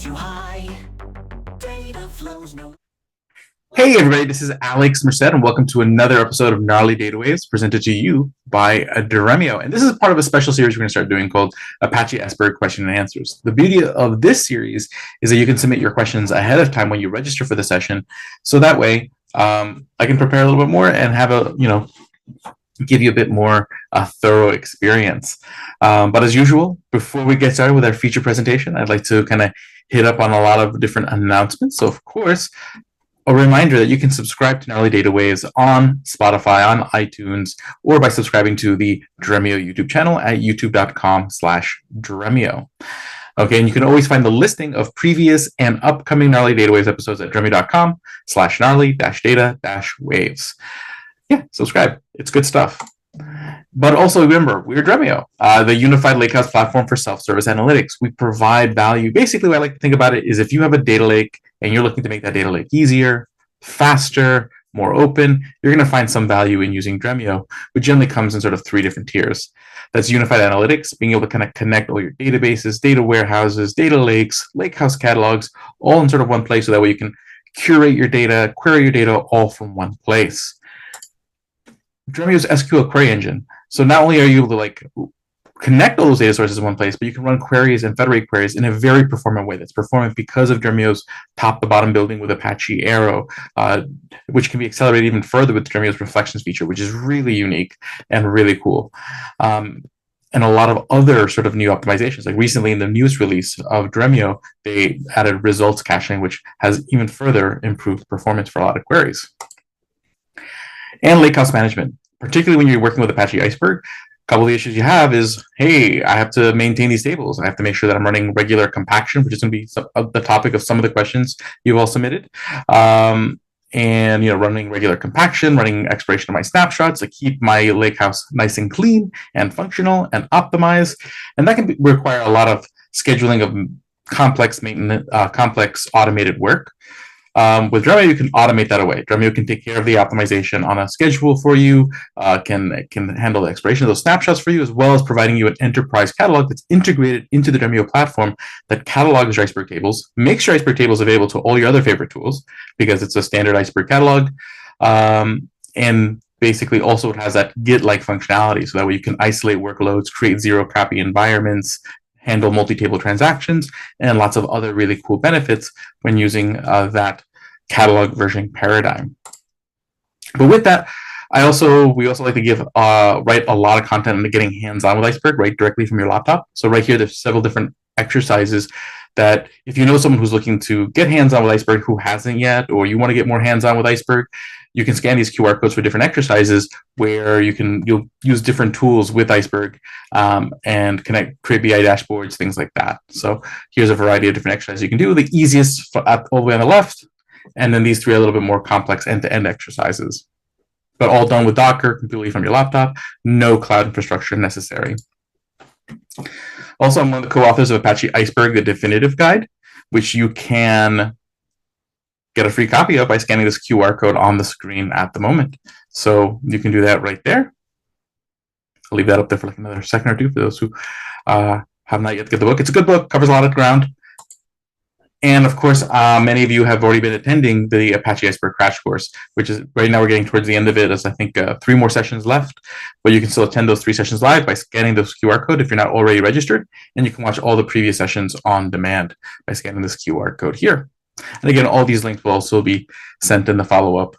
too high. Data flows no. Hey everybody, this is Alex Merced, and welcome to another episode of Gnarly Data Waves presented to you by Dremio. And this is part of a special series we're going to start doing called Apache Iceberg Question and Answers. The beauty of this series is that you can submit your questions ahead of time when you register for the session, so that way I can prepare a little bit more and have give you a bit more thorough experience. But as usual, before we get started with our feature presentation, I'd like to kind of hit up on a lot of different announcements. So of course, a reminder that you can subscribe to Gnarly Data Waves on Spotify, on iTunes, or by subscribing to the Dremio YouTube channel at youtube.com/Dremio. Okay, and you can always find the listing of previous and upcoming Gnarly Data Waves episodes at dremio.com/gnarly-data-waves. Yeah, subscribe. It's good stuff. But also remember, we're Dremio, the unified lakehouse platform for self-service analytics. We provide value. Basically, what I like to think about it is if you have a data lake and you're looking to make that data lake easier, faster, more open, you're going to find some value in using Dremio, which generally comes in sort of three different tiers. That's unified analytics, being able to kind of connect all your databases, data warehouses, data lakes, lakehouse catalogs, all in sort of one place, so that way you can curate your data, query your data all from one place. Dremio's SQL query engine. So not only are you able to connect all those data sources in one place, but you can run queries and federate queries in a very performant way. That's performant because of Dremio's top-to-bottom building with Apache Arrow, which can be accelerated even further with Dremio's reflections feature, which is really unique and really cool. And a lot of other sort of new optimizations. Like recently in the newest release of Dremio, they added results caching, which has even further improved performance for a lot of queries. And lakehouse management, particularly when you're working with Apache Iceberg. A couple of the issues you have is, hey, I have to maintain these tables. I have to make sure that I'm running regular compaction, which is going to be the topic of some of the questions you've all submitted. And running regular compaction, running expiration of my snapshots to keep my lakehouse nice and clean and functional and optimized. And that can require a lot of scheduling of complex maintenance, complex automated work. With Dremio, you can automate that away. Dremio can take care of the optimization on a schedule for you, can handle the expiration of those snapshots for you, as well as providing you an enterprise catalog that's integrated into the Dremio platform that catalogs your Iceberg tables, makes your Iceberg tables available to all your other favorite tools because it's a standard Iceberg catalog, and basically also it has that Git-like functionality, so that way you can isolate workloads, create zero-copy environments, handle multi-table transactions, and lots of other really cool benefits when using that catalog version paradigm. But with that, we also like to write a lot of content into getting hands-on with Iceberg right directly from your laptop. So right here, there's several different exercises that if you know someone who's looking to get hands-on with Iceberg who hasn't yet, or you want to get more hands-on with Iceberg, you can scan these QR codes for different exercises where you'll use different tools with Iceberg and create BI dashboards, things like that. So here's a variety of different exercises you can do. The easiest all the way on the left, and then these three are a little bit more complex end-to-end exercises, but all done with Docker, completely from your laptop, no cloud infrastructure necessary. Also, I'm one of the co-authors of Apache Iceberg, the definitive guide, which you can get a free copy of by scanning this QR code on the screen at the moment. So you can do that right there. I'll leave that up there for another second or two for those who have not yet get the book. It's a good book, covers a lot of ground. And of course, many of you have already been attending the Apache Iceberg crash course, which is right now we're getting towards the end of it. There's, I think, 3 more sessions left, but you can still attend those 3 sessions live by scanning this QR code if you're not already registered, and you can watch all the previous sessions on demand by scanning this QR code here. And again, all these links will also be sent in the follow-up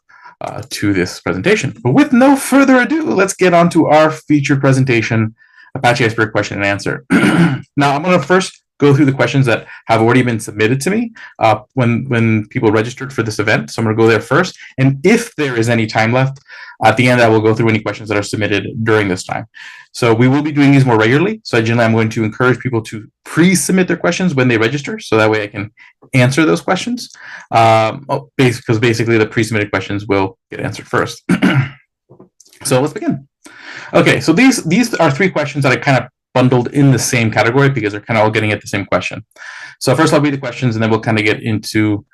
to this presentation. But with no further ado, let's get on to our featured presentation, Apache Iceberg Question and Answer. Now, I'm going to first go through the questions that have already been submitted to me when people registered for this event. So I'm going to go there first. And if there is any time left, at the end, I will go through any questions that are submitted during this time. So we will be doing these more regularly. So generally, I'm going to encourage people to pre-submit their questions when they register, so that way I can answer those questions. Because basically the pre-submitted questions will get answered first. So let's begin. Okay, so these are 3 questions that I kind of bundled in the same category because they're kind of all getting at the same question. So first I'll read the questions and then we'll kind of get into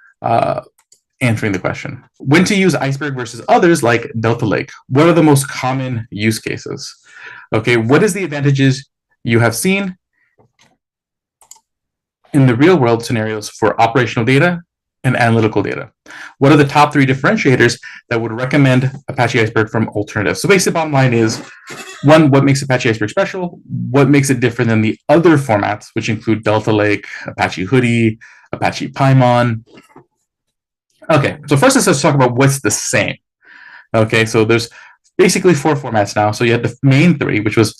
answering the question. When to use Iceberg versus others like Delta Lake? What are the most common use cases? Okay, what is the advantages you have seen in the real world scenarios for operational data and analytical data. What are the top 3 differentiators that would recommend Apache Iceberg from alternatives? So basically, the bottom line is, 1, what makes Apache Iceberg special? What makes it different than the other formats, which include Delta Lake, Apache Hudi, Apache Pymon? Okay, so first let's talk about what's the same. Okay, so there's basically 4 formats now. So you had the main 3, which was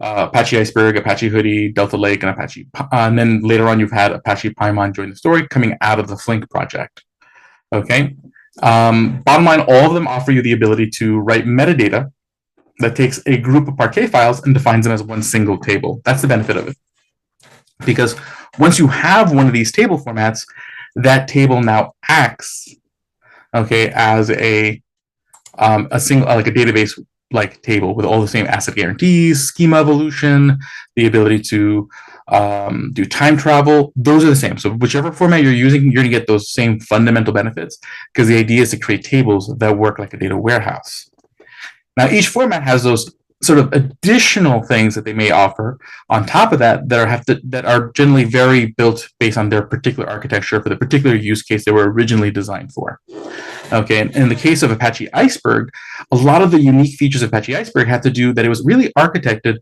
Apache Iceberg, Apache Hudi, Delta Lake, and and then later on you've had Apache Pymon join the story coming out of the Flink project. Okay, bottom line, all of them offer you the ability to write metadata that takes a group of Parquet files and defines them as one single table. That's the benefit of it, because once you have one of these table formats, that table now acts, okay, as a single, like a database like table with all the same asset guarantees, schema evolution, the ability to do time travel. Those are the same. So whichever format you're using, you're going to get those same fundamental benefits, because the idea is to create tables that work like a data warehouse. Now, each format has those sort of additional things that they may offer on top of that that are generally very built based on their particular architecture for the particular use case they were originally designed for. Okay, and in the case of Apache Iceberg, a lot of the unique features of Apache Iceberg have to do that it was really architected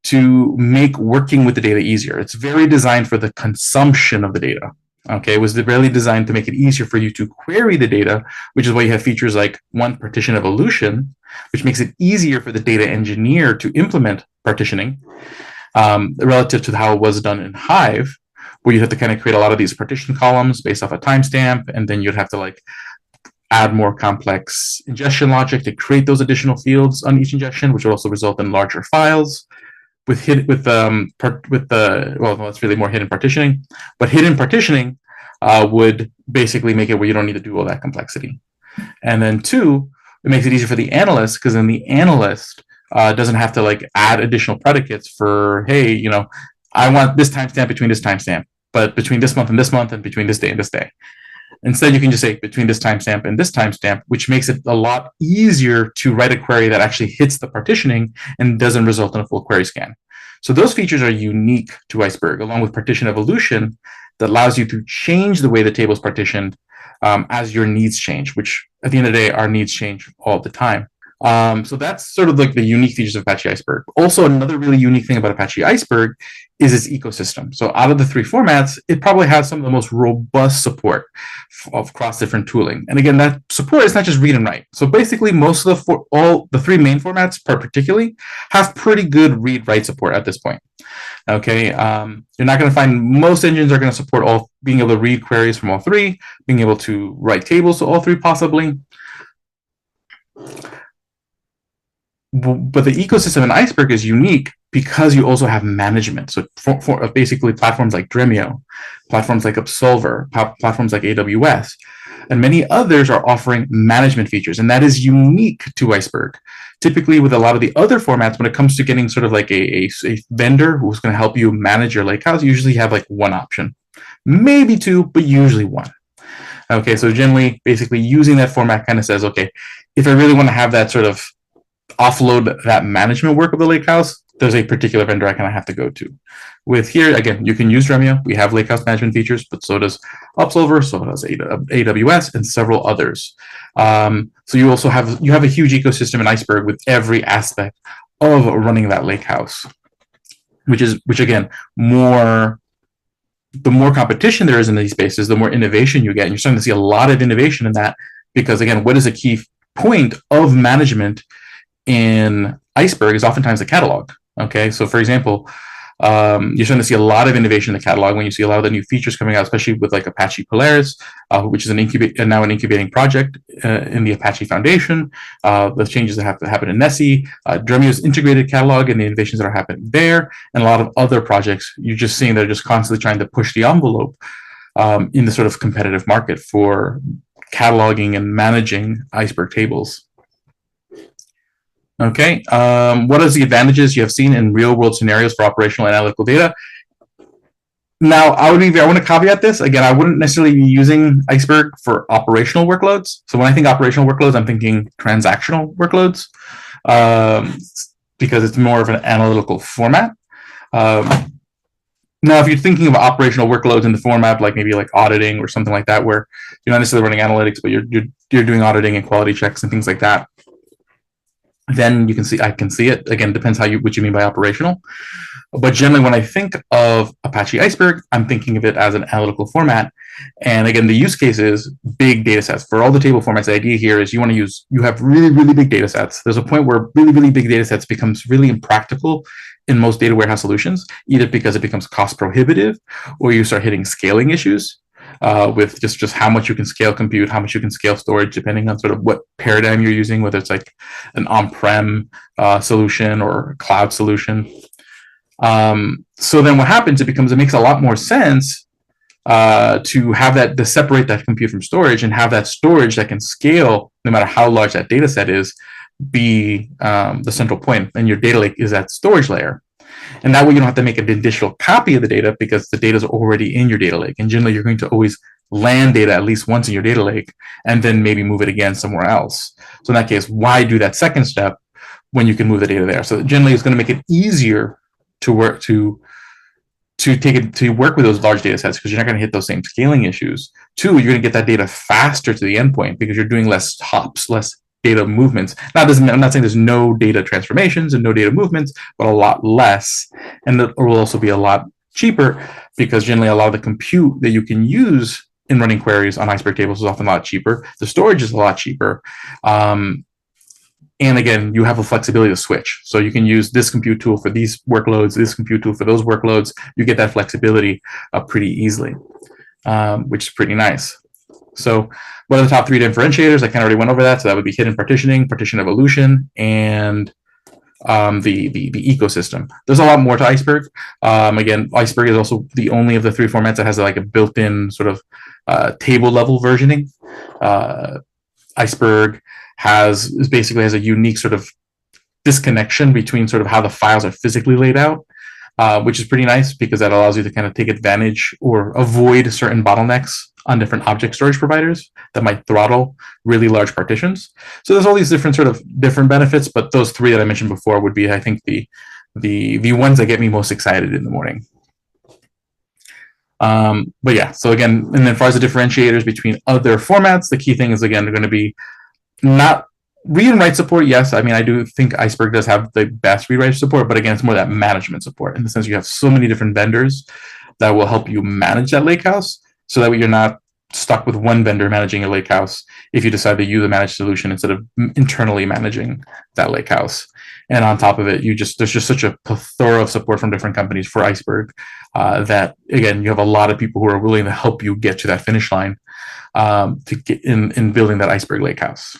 to make working with the data easier. It's very designed for the consumption of the data. Okay, it was really designed to make it easier for you to query the data, which is why you have features like partition evolution, which makes it easier for the data engineer to implement partitioning relative to how it was done in Hive, where you have to kind of create a lot of these partition columns based off a timestamp, and then you'd have to like add more complex ingestion logic to create those additional fields on each ingestion, which would also result in larger files. That's really more hidden partitioning. But hidden partitioning would basically make it where you don't need to do all that complexity. And then 2, it makes it easier for the analyst, because then the analyst doesn't have to like add additional predicates for, hey, you know, I want this timestamp between this timestamp, but between this month and between this day and this day. Instead, you can just say between this timestamp and this timestamp, which makes it a lot easier to write a query that actually hits the partitioning and doesn't result in a full query scan. So those features are unique to Iceberg, along with partition evolution that allows you to change the way the table is partitioned as your needs change, which at the end of the day, our needs change all the time. So that's sort of like the unique features of Apache Iceberg. Also, another really unique thing about Apache Iceberg is its ecosystem. So out of the 3 formats, it probably has some of the most robust support across different tooling. And again, that support is not just read and write. So basically, most of all the 3 main formats, particularly, have pretty good read-write support at this point. Okay, you're not going to find most engines are going to support all, being able to read queries from all 3, being able to write tables to all 3 possibly. But the ecosystem in Iceberg is unique because you also have management. So for basically platforms like Dremio, platforms like Absolver, platforms like AWS, and many others are offering management features, and that is unique to Iceberg. Typically, with a lot of the other formats, when it comes to getting sort of like a vendor who's going to help you manage your lakehouse, you usually have like 1 option, maybe 2, but usually 1. Okay, so generally, basically using that format kind of says, okay, if I really want to have that sort of offload that management work of the lakehouse, there's a particular vendor I kind of have to go to. With here, again, you can use Dremio. We have lakehouse management features, but so does Absolver, so does AWS, and several others. So you also have a huge ecosystem in Iceberg with every aspect of running that lakehouse, which again, the more competition there is in these spaces, the more innovation you get. And you're starting to see a lot of innovation in that, because again, what is a key point of management in Iceberg is oftentimes the catalog. Okay, so for example, you're starting to see a lot of innovation in the catalog when you see a lot of the new features coming out, especially with like Apache Polaris, which is now an incubating project in the Apache Foundation. The changes that have to happen in Nessie, Dremio's integrated catalog and the innovations that are happening there, and a lot of other projects. You're just seeing they're just constantly trying to push the envelope in the sort of competitive market for cataloging and managing Iceberg tables. Okay, what are the advantages you have seen in real-world scenarios for operational and analytical data? Now, I want to caveat this. Again, I wouldn't necessarily be using Iceberg for operational workloads. So when I think operational workloads, I'm thinking transactional workloads, because it's more of an analytical format. Now, if you're thinking of operational workloads in the format, like maybe like auditing or something like that, where you're not necessarily running analytics, but you're doing auditing and quality checks and things like that, then I can see it. Again, depends what you mean by operational. But generally, when I think of Apache Iceberg, I'm thinking of it as an analytical format. And again, the use case is big data sets. For all the table formats, the idea here is you have really, really big data sets. There's a point where really, really big data sets becomes really impractical in most data warehouse solutions, either because it becomes cost prohibitive or you start hitting scaling issues. With just how much you can scale compute, how much you can scale storage, depending on sort of what paradigm you're using, whether it's like an on-prem solution or a cloud solution. So then what happens, it makes a lot more sense to have to separate that compute from storage and have that storage that can scale no matter how large that data set is be the central point, and your data lake is that storage layer. And that way you don't have to make an additional copy of the data because the data is already in your data lake. And generally you're going to always land data at least once in your data lake and then maybe move it again somewhere else. So in that case, why do that second step when you can move the data there? So generally it's going to make it easier to work work with those large data sets because you're not going to hit those same scaling issues. Two, you're going to get that data faster to the endpoint because you're doing less hops, less data movements. I'm not saying there's no data transformations and no data movements, but a lot less. And it will also be a lot cheaper because generally a lot of the compute that you can use in running queries on Iceberg tables is often a lot cheaper. The storage is a lot cheaper. And again, you have a flexibility to switch. So you can use this compute tool for these workloads, this compute tool for those workloads. You get that flexibility pretty easily, which is pretty nice. So what are the top three differentiators? I kind of already went over that. So that would be hidden partitioning, partition evolution, and the ecosystem. There's a lot more to Iceberg. Again, Iceberg is also the only of the three formats that has like a built-in sort of table level versioning. Iceberg basically has a unique sort of disconnection between sort of how the files are physically laid out, which is pretty nice because that allows you to kind of take advantage or avoid certain bottlenecks on different object storage providers that might throttle really large partitions. So there's all these different benefits, but those three that I mentioned before would be, I think, the ones that get me most excited in the morning. But yeah, so again, and then as far as the differentiators between other formats, the key thing is, again, they're going to be not read and write support. Yes, I mean, I do think Iceberg does have the best read write support, but again, it's more that management support in the sense you have so many different vendors that will help you manage that lakehouse, so that way you're not stuck with one vendor managing a lakehouse if you decide to use a managed solution instead of internally managing that lakehouse. And on top of it, there's just such a plethora of support from different companies for Iceberg that, again, you have a lot of people who are willing to help you get to that finish line to get in building that Iceberg lakehouse.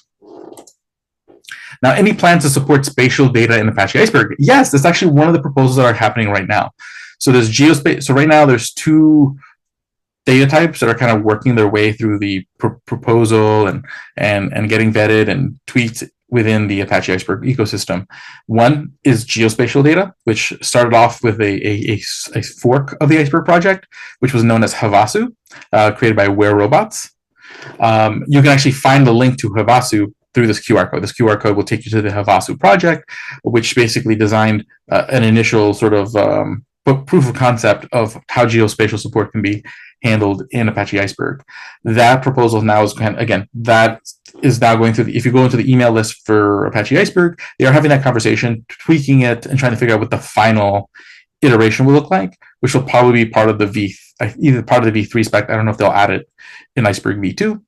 Now, any plans to support spatial data in Apache Iceberg? Yes, that's actually one of the proposals that are happening right now. So there's geospatial. So right now there's two data types that are kind of working their way through the proposal and getting vetted and tweaked within the Apache Iceberg ecosystem. One is geospatial data, which started off with a fork of the Iceberg project, which was known as Havasu, created by Where Robots. You can actually find the link to Havasu through this QR code. This QR code will take you to the Havasu project, which basically designed an initial sort of proof of concept of how geospatial support can be handled in Apache Iceberg. That proposal now is that is now going through. If you go into the email list for Apache Iceberg, they are having that conversation, tweaking it, and trying to figure out what the final iteration will look like, which will probably be part of the either part of the V3 spec. I don't know if they'll add it in Iceberg V2.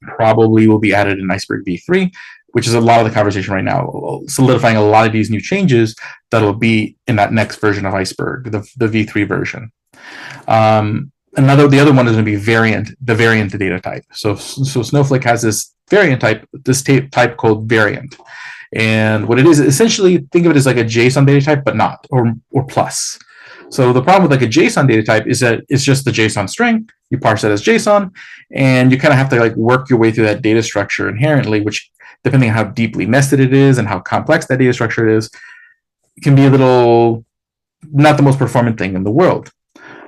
Probably will be added in Iceberg V3, which is a lot of the conversation right now, solidifying a lot of these new changes that'll be in that next version of Iceberg, the V3 version. The other one is going to be the variant data type. So Snowflake has this variant type, type called variant. And what it is, essentially, think of it as like a JSON data type, but not, or plus. So the problem with like a JSON data type is that it's just the JSON string. You parse that as JSON, and you kind of have to like work your way through that data structure inherently, which, depending on how deeply nested it is and how complex that data structure is, can be a little not the most performant thing in the world.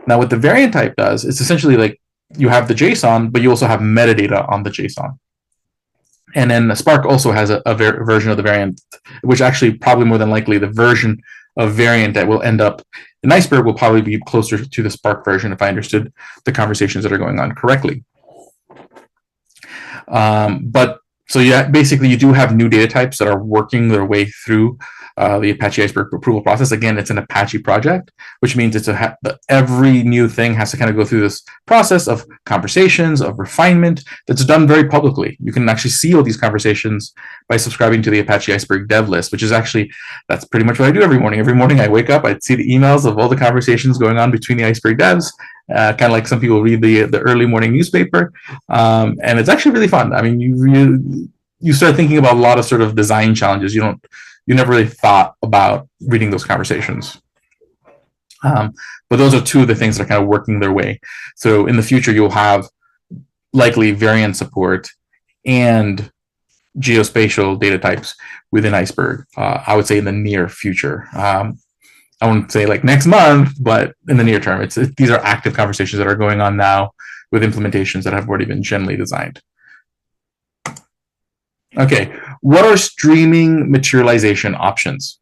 Now, what the variant type does is essentially like you have the JSON, but you also have metadata on the JSON. And then Spark also has a version of the variant, which actually probably more than likely the version of variant that will end up An Iceberg will probably be closer to the Spark version if I understood the conversations that are going on correctly. But so yeah, basically you do have new data types that are working their way through the Apache Iceberg approval process. Again, it's an Apache project, which means it's every new thing has to kind of go through this process of conversations, of refinement that's done very publicly. You can actually see all these conversations by subscribing to the Apache Iceberg dev list, which is actually, that's pretty much what I do every morning. Every morning I wake up, I see the emails of all the conversations going on between the Iceberg devs, kind of like some people read the early morning newspaper. And it's actually really fun. I mean, you start thinking about a lot of sort of design challenges you never really thought about reading those conversations. But those are two of the things that are kind of working their way. So in the future, you'll have likely variant support and geospatial data types within Iceberg, I would say in the near future. I wouldn't say like next month, but in the near term, these are active conversations that are going on now with implementations that have already been generally designed. Okay, what are streaming materialization options?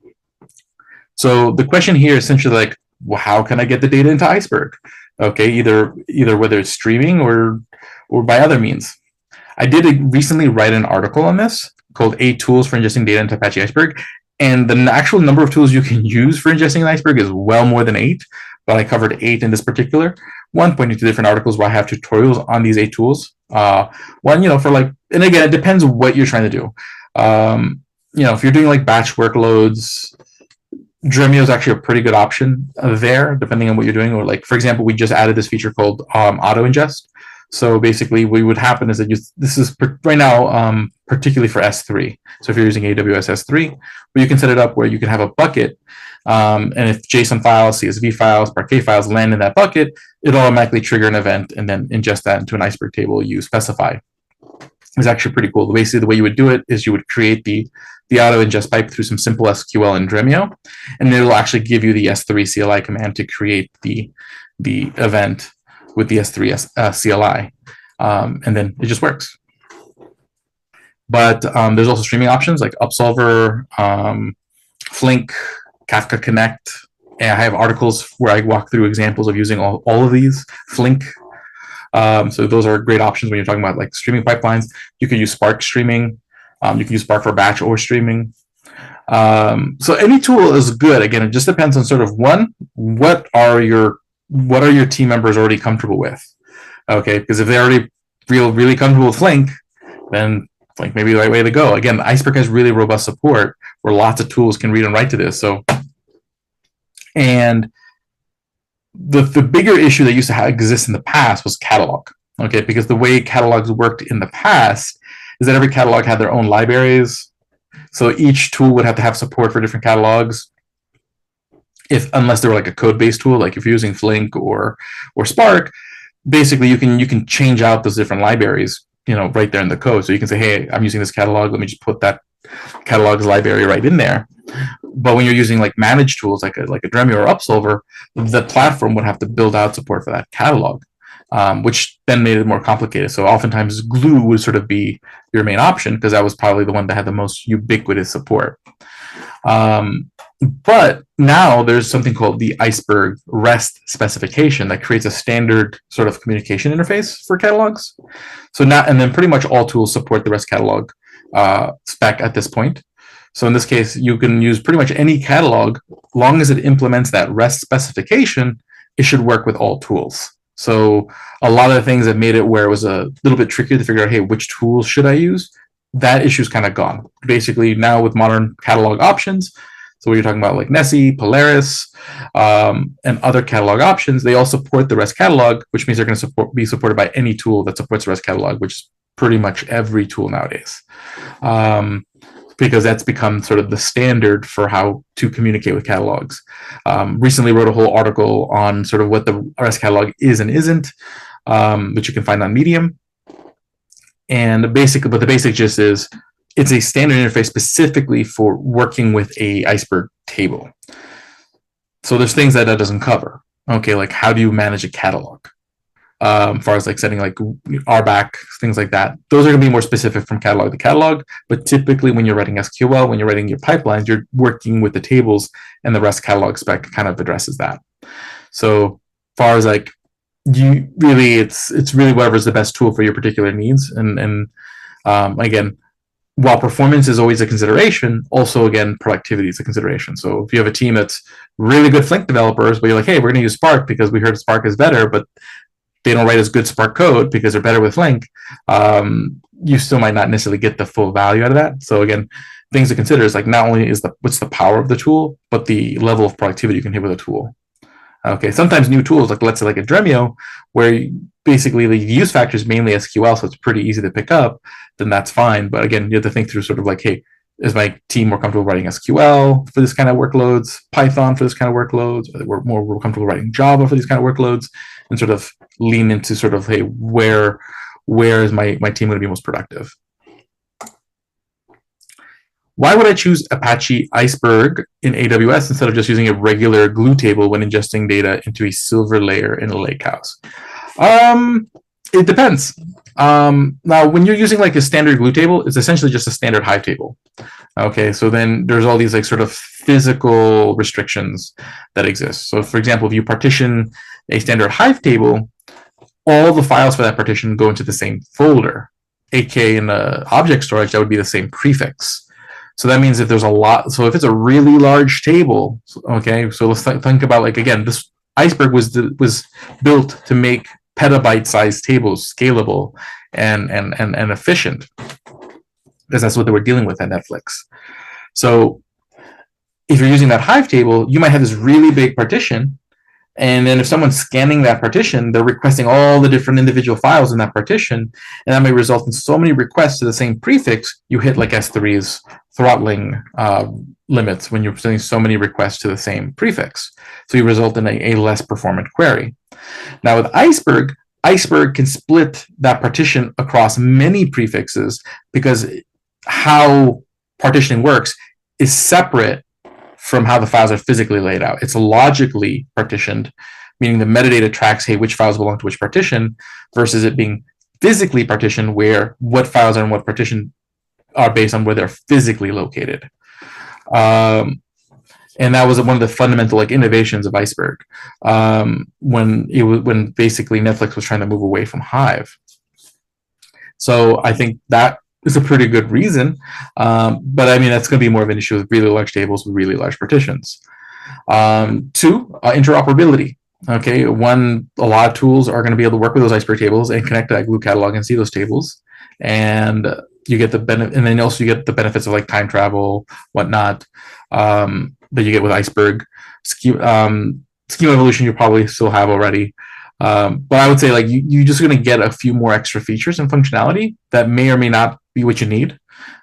So the question here is essentially like, well, how can I get the data into Iceberg? Okay, either whether it's streaming or by other means. I did recently write an article on this called 8 Tools for Ingesting Data into Apache Iceberg. And the actual number of tools you can use for ingesting an Iceberg is well more than 8, but I covered 8 in this particular one, pointing to different articles where I have tutorials on these 8 tools. One, for like, and again, it depends what you're trying to do. If you're doing like batch workloads, Dremio is actually a pretty good option there, depending on what you're doing. Or like, for example, we just added this feature called auto ingest. So basically what would happen is that this is right now, particularly for S3. So if you're using AWS S3, where you can set it up where you can have a bucket, and if JSON files, CSV files, Parquet files land in that bucket, it'll automatically trigger an event and then ingest that into an Iceberg table you specify. It's actually pretty cool. Basically, the way you would do it is you would create the auto ingest pipe through some simple SQL in Dremio, and it'll actually give you the S3 CLI command to create the event with the S3 CLI, and then it just works. But there's also streaming options like Upsolver, Flink, Kafka Connect. And I have articles where I walk through examples of using all of these. Flink. So those are great options when you're talking about like streaming pipelines. You can use Spark streaming. You can use Spark for batch or streaming. So any tool is good. Again, it just depends on sort of what are your team members already comfortable with? Okay, because if they already feel really comfortable with Flink, then Flink may be the right way to go. Again, Iceberg has really robust support where lots of tools can read and write to this. And the bigger issue that used to exist in the past was catalog. Okay, because the way catalogs worked in the past is that every catalog had their own libraries. So each tool would have to have support for different catalogs. Unless they were like a code-based tool, like if you're using Flink or Spark, basically you can change out those different libraries, right there in the code. So you can say, hey, I'm using this catalog. Let me just put that catalog's library right in there. But when you're using like managed tools, like a Dremio or Upsolver, the platform would have to build out support for that catalog, which then made it more complicated. So oftentimes Glue would sort of be your main option because that was probably the one that had the most ubiquitous support. But now there's something called the Iceberg REST specification that creates a standard sort of communication interface for catalogs. So now, and then pretty much all tools support the REST catalog spec at this point. So in this case, you can use pretty much any catalog, long as it implements that REST specification, it should work with all tools. So a lot of the things that made it where it was a little bit trickier to figure out, hey, which tools should I use? That issue's kind of gone. Basically, now with modern catalog options, so when you're talking about like Nessie, Polaris, and other catalog options, they all support the REST catalog, which means they're going to be supported by any tool that supports REST catalog, which is pretty much every tool nowadays. Because that's become sort of the standard for how to communicate with catalogs. Recently wrote a whole article on sort of what the REST catalog is and isn't, which you can find on Medium. And but the basic gist is it's a standard interface specifically for working with a Iceberg table. So there's things that doesn't cover. Okay, like how do you manage a catalog? As far as like setting like RBAC, things like that. Those are going to be more specific from catalog to catalog. But typically when you're writing SQL, when you're writing your pipelines, you're working with the tables, and the REST catalog spec kind of addresses that. So far as like you really, it's really whatever's the best tool for your particular needs. And again, while performance is always a consideration, also again productivity is a consideration. So if you have a team that's really good Flink developers, but you're like, hey, we're going to use Spark because we heard Spark is better, but they don't write as good Spark code because they're better with Flink, you still might not necessarily get the full value out of that. So again, things to consider is like not only is what's the power of the tool, but the level of productivity you can hit with a tool. Okay, sometimes new tools, like let's say like a Dremio, where basically the use factor is mainly SQL, so it's pretty easy to pick up, then that's fine. But again, you have to think through sort of like, hey, is my team more comfortable writing SQL for this kind of workloads, Python for this kind of workloads? We're more comfortable writing Java for these kind of workloads, and sort of lean into sort of, hey, where is my team going to be most productive? Why would I choose Apache Iceberg in AWS instead of just using a regular glue table when ingesting data into a silver layer in a lakehouse? It depends. Now, when you're using like a standard glue table, it's essentially just a standard Hive table. Okay, so then there's all these like sort of physical restrictions that exist. So for example, if you partition a standard Hive table, all the files for that partition go into the same folder. AK in the object storage, that would be the same prefix. So that means if there's a lot, so if it's a really large table, okay, so let's think about like, again, this Iceberg was built to make petabyte-sized tables scalable and efficient, because that's what they were dealing with at Netflix. So if you're using that Hive table, you might have this really big partition, and then if someone's scanning that partition, they're requesting all the different individual files in that partition, and that may result in so many requests to the same prefix, you hit like S3's throttling limits when you're sending so many requests to the same prefix. So you result in a less performant query. Now with Iceberg can split that partition across many prefixes, because how partitioning works is separate from how the files are physically laid out. It's logically partitioned, meaning the metadata tracks, hey, which files belong to which partition, versus it being physically partitioned, where what files are in what partition are based on where they're physically located. And that was one of the fundamental like innovations of Iceberg, when basically Netflix was trying to move away from Hive. So I think that is a pretty good reason, but I mean that's going to be more of an issue with really large tables with really large partitions. Two, interoperability. Okay, a lot of tools are going to be able to work with those Iceberg tables and connect to that glue catalog and see those tables, and you get the benefit, and then also you get the benefits of like time travel, whatnot, that you get with Iceberg. Schema evolution you probably still have already. But I would say like you're just going to get a few more extra features and functionality that may or may not be what you need.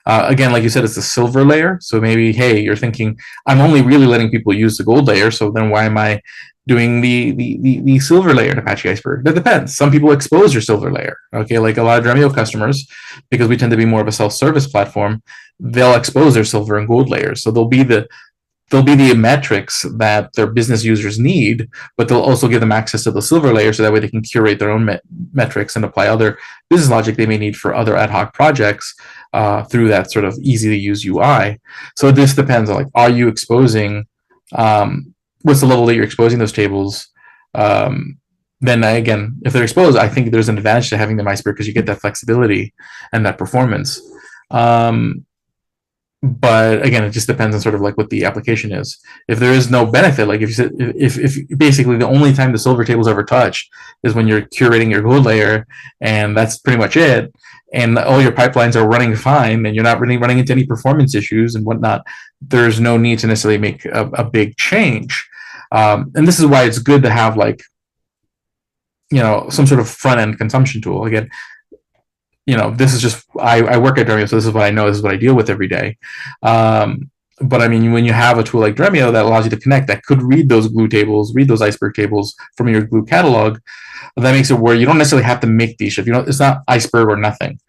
Again, like you said, it's the silver layer. So maybe, hey, you're thinking, I'm only really letting people use the gold layer, so then why am I doing the silver layer in Apache Iceberg? That depends. Some people expose your silver layer. Okay, like a lot of Dremio customers, because we tend to be more of a self-service platform, they'll expose their silver and gold layers. So they'll be the metrics that their business users need, but they'll also give them access to the silver layer, so that way they can curate their own metrics and apply other business logic they may need for other ad hoc projects through that sort of easy to use UI. So this depends on like, are you exposing, what's the level that you're exposing those tables? Then again, if they're exposed, I think there's an advantage to having them Iceberg, because you get that flexibility and that performance. But again, it just depends on sort of like what the application is. If there is no benefit, like if basically the only time the silver tables ever touch is when you're curating your gold layer, and that's pretty much it, and all your pipelines are running fine, and you're not really running into any performance issues and whatnot, there's no need to necessarily make a big change. And this is why it's good to have like, some sort of front end consumption tool. Again, this is just, I work at Dremio, so this is what I know, this is what I deal with every day. But I mean, when you have a tool like Dremio that allows you to connect, that could read those glue tables, read those Iceberg tables from your glue catalog, that makes it where you don't necessarily have to make these shifts. It's not Iceberg or nothing.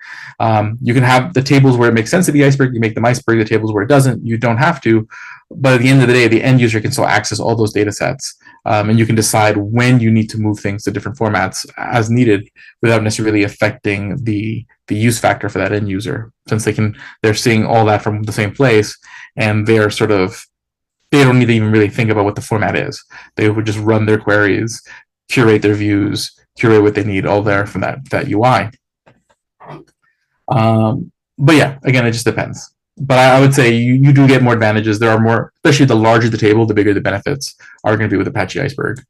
You can have the tables where it makes sense to be Iceberg, you make them Iceberg. The tables where it doesn't, you don't have to. But at the end of the day, the end user can still access all those data sets. And you can decide when you need to move things to different formats as needed, without necessarily affecting the use factor for that end user, since they're seeing all that from the same place, and they're sort of they don't need to even really think about what the format is. They would just run their queries, curate their views, curate what they need all there from that UI. But yeah, again, it just depends. But I would say you do get more advantages. There are more, especially the larger the table, the bigger the benefits are going to be with Apache Iceberg.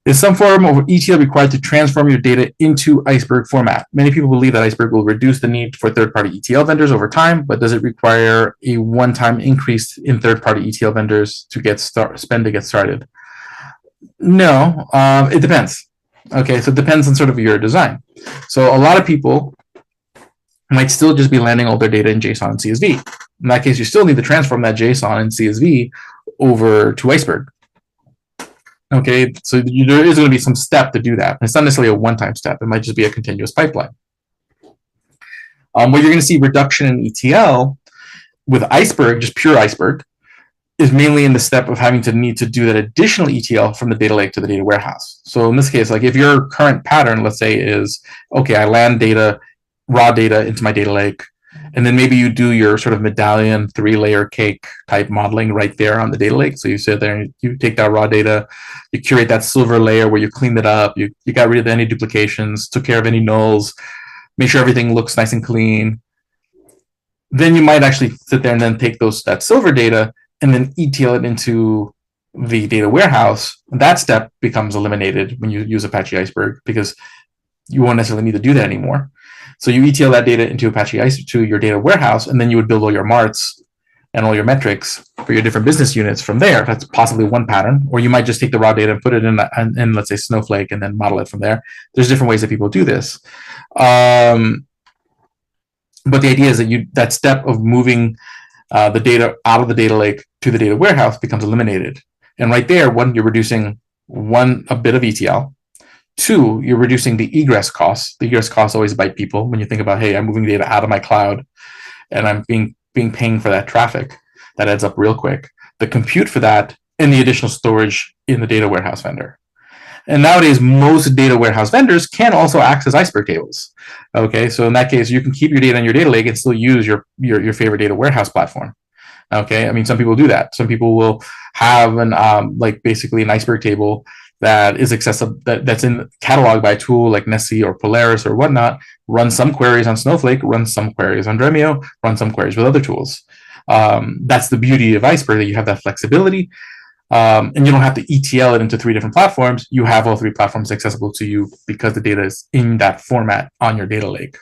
Is some form of ETL required to transform your data into Iceberg format? Many people believe that Iceberg will reduce the need for third-party ETL vendors over time, but does it require a one-time increase in third-party ETL vendors to get spend to get started? No, it depends. Okay, so it depends on sort of your design. So a lot of people might still just be landing all their data in JSON and CSV. In that case, you still need to transform that JSON and CSV over to Iceberg. Okay, so there is going to be some step to do that. It's not necessarily a one-time step. It might just be a continuous pipeline. What you're going to see reduction in ETL with Iceberg, just pure Iceberg, is mainly in the step of having to need to do that additional ETL from the data lake to the data warehouse. So in this case, like if your current pattern, let's say, is, okay, I land data, raw data into my data lake, and then maybe you do your sort of medallion 3-layer cake type modeling right there on the data lake. So you sit there and you take that raw data, you curate that silver layer where you cleaned it up, you got rid of any duplications, took care of any nulls, make sure everything looks nice and clean. Then you might actually sit there and then take that silver data and then ETL it into the data warehouse. That step becomes eliminated when you use Apache Iceberg because you won't necessarily need to do that anymore. So you ETL that data into Apache Iceberg to your data warehouse, and then you would build all your marts and all your metrics for your different business units from there. That's possibly one pattern. Or you might just take the raw data and put it in let's say, Snowflake, and then model it from there. There's different ways that people do this. But the idea is that that step of moving the data out of the data lake to the data warehouse becomes eliminated. And right there, one, you're reducing a bit of ETL. Two, you're reducing the egress costs. The egress costs always bite people when you think about, hey, I'm moving data out of my cloud and I'm being paying for that traffic. That adds up real quick. The compute for that and the additional storage in the data warehouse vendor. And nowadays, most data warehouse vendors can also access Iceberg tables. Okay, so in that case, you can keep your data in your data lake and still use your favorite data warehouse platform. Okay, I mean, some people do that. Some people will have basically an Iceberg table that is accessible, that's in cataloged by a tool like Nessie or Polaris or whatnot, run some queries on Snowflake, run some queries on Dremio, run some queries with other tools. That's the beauty of Iceberg, that you have that flexibility, and you don't have to ETL it into 3 different platforms. You have all 3 platforms accessible to you because the data is in that format on your data lake.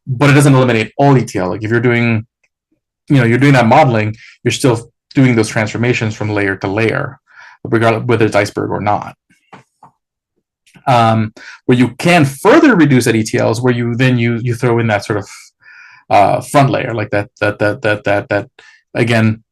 But it doesn't eliminate all ETL. Like if you're doing that modeling, you're still doing those transformations from layer to layer, regardless whether it's Iceberg or not. Where you can further reduce that ETL is where you throw in that sort of front layer, like that again.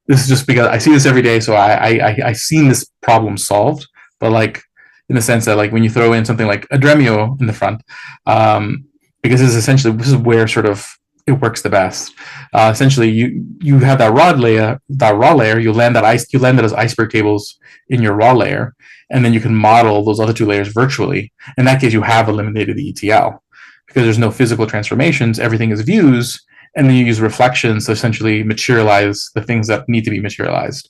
This is just because I see this every day, so I've seen this problem solved. But like in the sense that like when you throw in something like a Dremio in the front, because this is where sort of it works the best. Essentially, you have that raw layer. You land that as Iceberg tables in your raw layer, and then you can model those other 2 layers virtually. In that case, you have eliminated the ETL because there's no physical transformations. Everything is views, and then you use reflections to essentially materialize the things that need to be materialized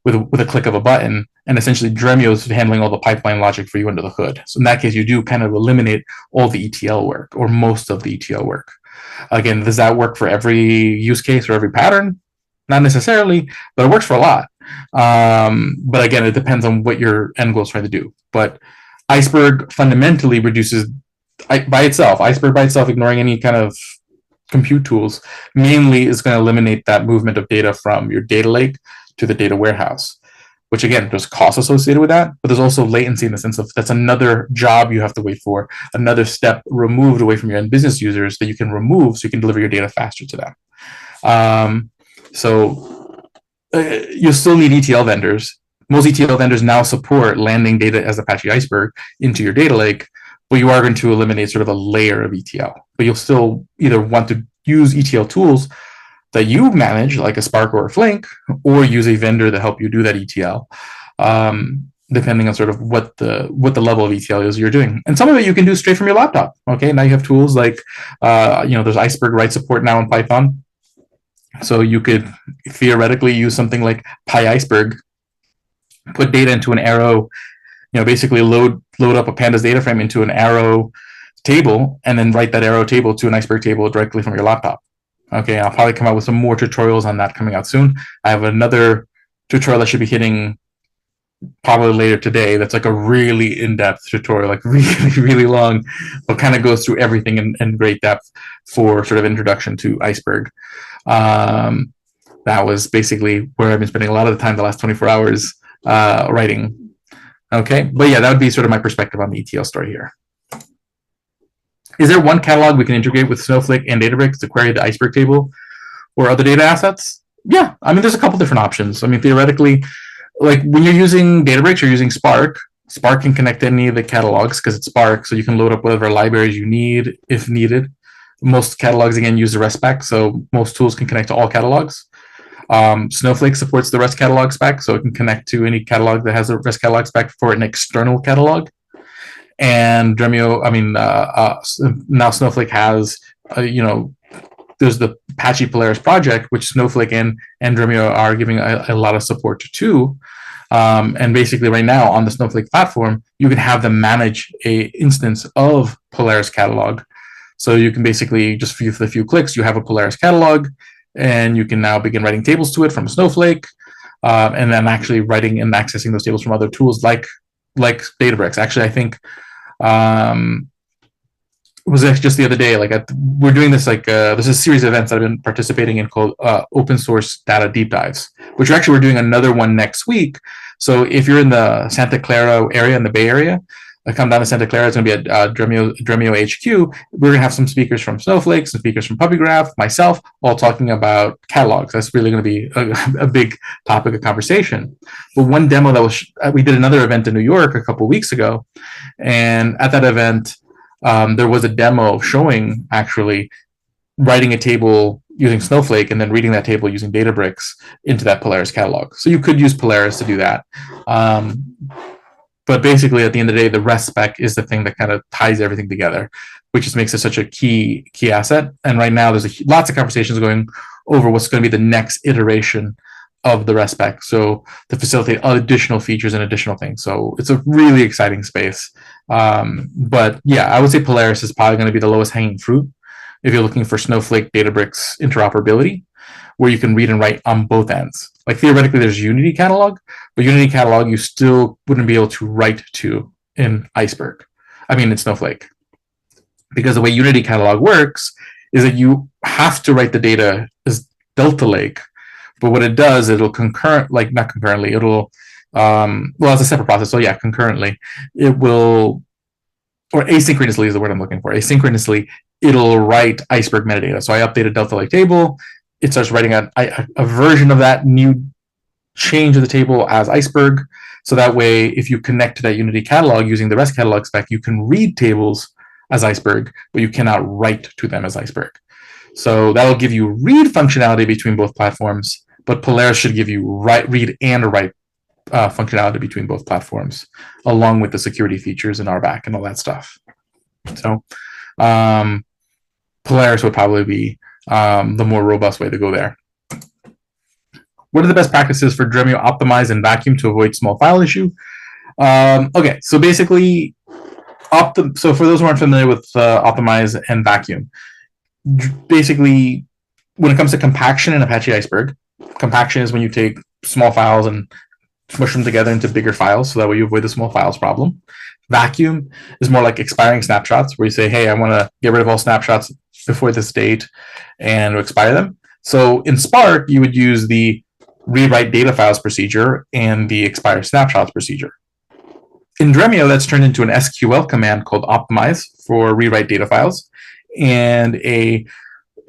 with a click of a button. And essentially, Dremio is handling all the pipeline logic for you under the hood. So in that case, you do kind of eliminate all the ETL work or most of the ETL work. Again, does that work for every use case or every pattern? Not necessarily, but it works for a lot. But again, it depends on what your end goal is trying to do. But Iceberg fundamentally reduces Iceberg by itself, ignoring any kind of compute tools, mainly is going to eliminate that movement of data from your data lake to the data warehouse, which again, there's costs associated with that, but there's also latency in the sense of that's another job you have to wait for, another step removed away from your end business users that you can remove so you can deliver your data faster to them. You'll still need ETL vendors. Most ETL vendors now support landing data as Apache Iceberg into your data lake, but you are going to eliminate sort of a layer of ETL. But you'll still either want to use ETL tools that you manage, like a Spark or a Flink, or use a vendor to help you do that ETL, depending on sort of what the level of ETL is you're doing. And some of it you can do straight from your laptop. Okay, now you have tools like, there's Iceberg write support now in Python. So you could theoretically use something like Pi Iceberg, put data into an arrow, basically load up a pandas data frame into an arrow table, and then write that arrow table to an Iceberg table directly from your laptop. Okay, I'll probably come out with some more tutorials on that coming out soon. I have another tutorial that should be hitting probably later today. That's like a really in-depth tutorial, like really, really long, but kind of goes through everything in great depth for sort of introduction to Iceberg. That was basically where I've been spending a lot of the time the last 24 hours writing. Okay, but yeah, that would be sort of my perspective on the ETL story here. Is there one catalog we can integrate with Snowflake and Databricks to query the Iceberg table or other data assets? Yeah, I mean, there's a couple different options. I mean, theoretically, like when you're using Databricks, you're using Spark. Spark can connect to any of the catalogs because it's Spark, so you can load up whatever libraries you need if needed. Most catalogs, again, use the REST spec, so most tools can connect to all catalogs. Snowflake supports the REST catalog spec, so it can connect to any catalog that has a REST catalog spec for an external catalog. And Dremio, now Snowflake has, there's the Apache Polaris project, which Snowflake and Dremio are giving a lot of support to. And basically right now on the Snowflake platform, you can have them manage a instance of Polaris catalog. So you can basically just for the few clicks, you have a Polaris catalog, and you can now begin writing tables to it from Snowflake, and then actually writing and accessing those tables from other tools like Databricks. Actually, I think it was just the other day, we're doing this, there's a series of events that I've been participating in called open source data deep dives, which we're doing another one next week. So if you're in the Santa Clara area, in the Bay Area, come down to Santa Clara. It's going to be at Dremio HQ. We're going to have some speakers from Snowflake, some speakers from PuppyGraph, myself, all talking about catalogs. That's really going to be a big topic of conversation. But one demo we did another event in New York a couple of weeks ago, and at that event, there was a demo showing actually writing a table using Snowflake and then reading that table using Databricks into that Polaris catalog. So you could use Polaris to do that. But basically, at the end of the day, the REST spec is the thing that kind of ties everything together, which just makes it such a key asset. And right now, there's lots of conversations going over what's going to be the next iteration of the REST spec, so to facilitate additional features and additional things. So it's a really exciting space. But yeah, I would say Polaris is probably going to be the lowest hanging fruit if you're looking for Snowflake Databricks interoperability, where you can read and write on both ends. Like theoretically, there's Unity catalog, but Unity catalog you still wouldn't be able to write to in Snowflake. Because the way Unity catalog works is that you have to write the data as Delta Lake, but what it does, it'll it's a separate process. So yeah, concurrently, it will, or asynchronously is the word I'm looking for. Asynchronously, it'll write Iceberg metadata. So I updated Delta Lake table. It starts writing a version of that new change of the table as Iceberg. So that way, if you connect to that Unity catalog using the REST catalog spec, you can read tables as Iceberg, but you cannot write to them as Iceberg. So that'll give you read functionality between both platforms, but Polaris should give you read and write functionality between both platforms, along with the security features and RBAC and all that stuff. So Polaris would probably be the more robust way to go there. What are the best practices for Dremio optimize and vacuum to avoid small file issue? Okay, so basically, so for those who aren't familiar with optimize and vacuum, basically, when it comes to compaction in Apache Iceberg, compaction is when you take small files and smush them together into bigger files, so that way you avoid the small files problem. Vacuum is more like expiring snapshots, where you say, hey, I want to get rid of all snapshots before this date and expire them. So in Spark, you would use the rewrite data files procedure and the expire snapshots procedure. In Dremio, that's turned into an SQL command called optimize for rewrite data files and a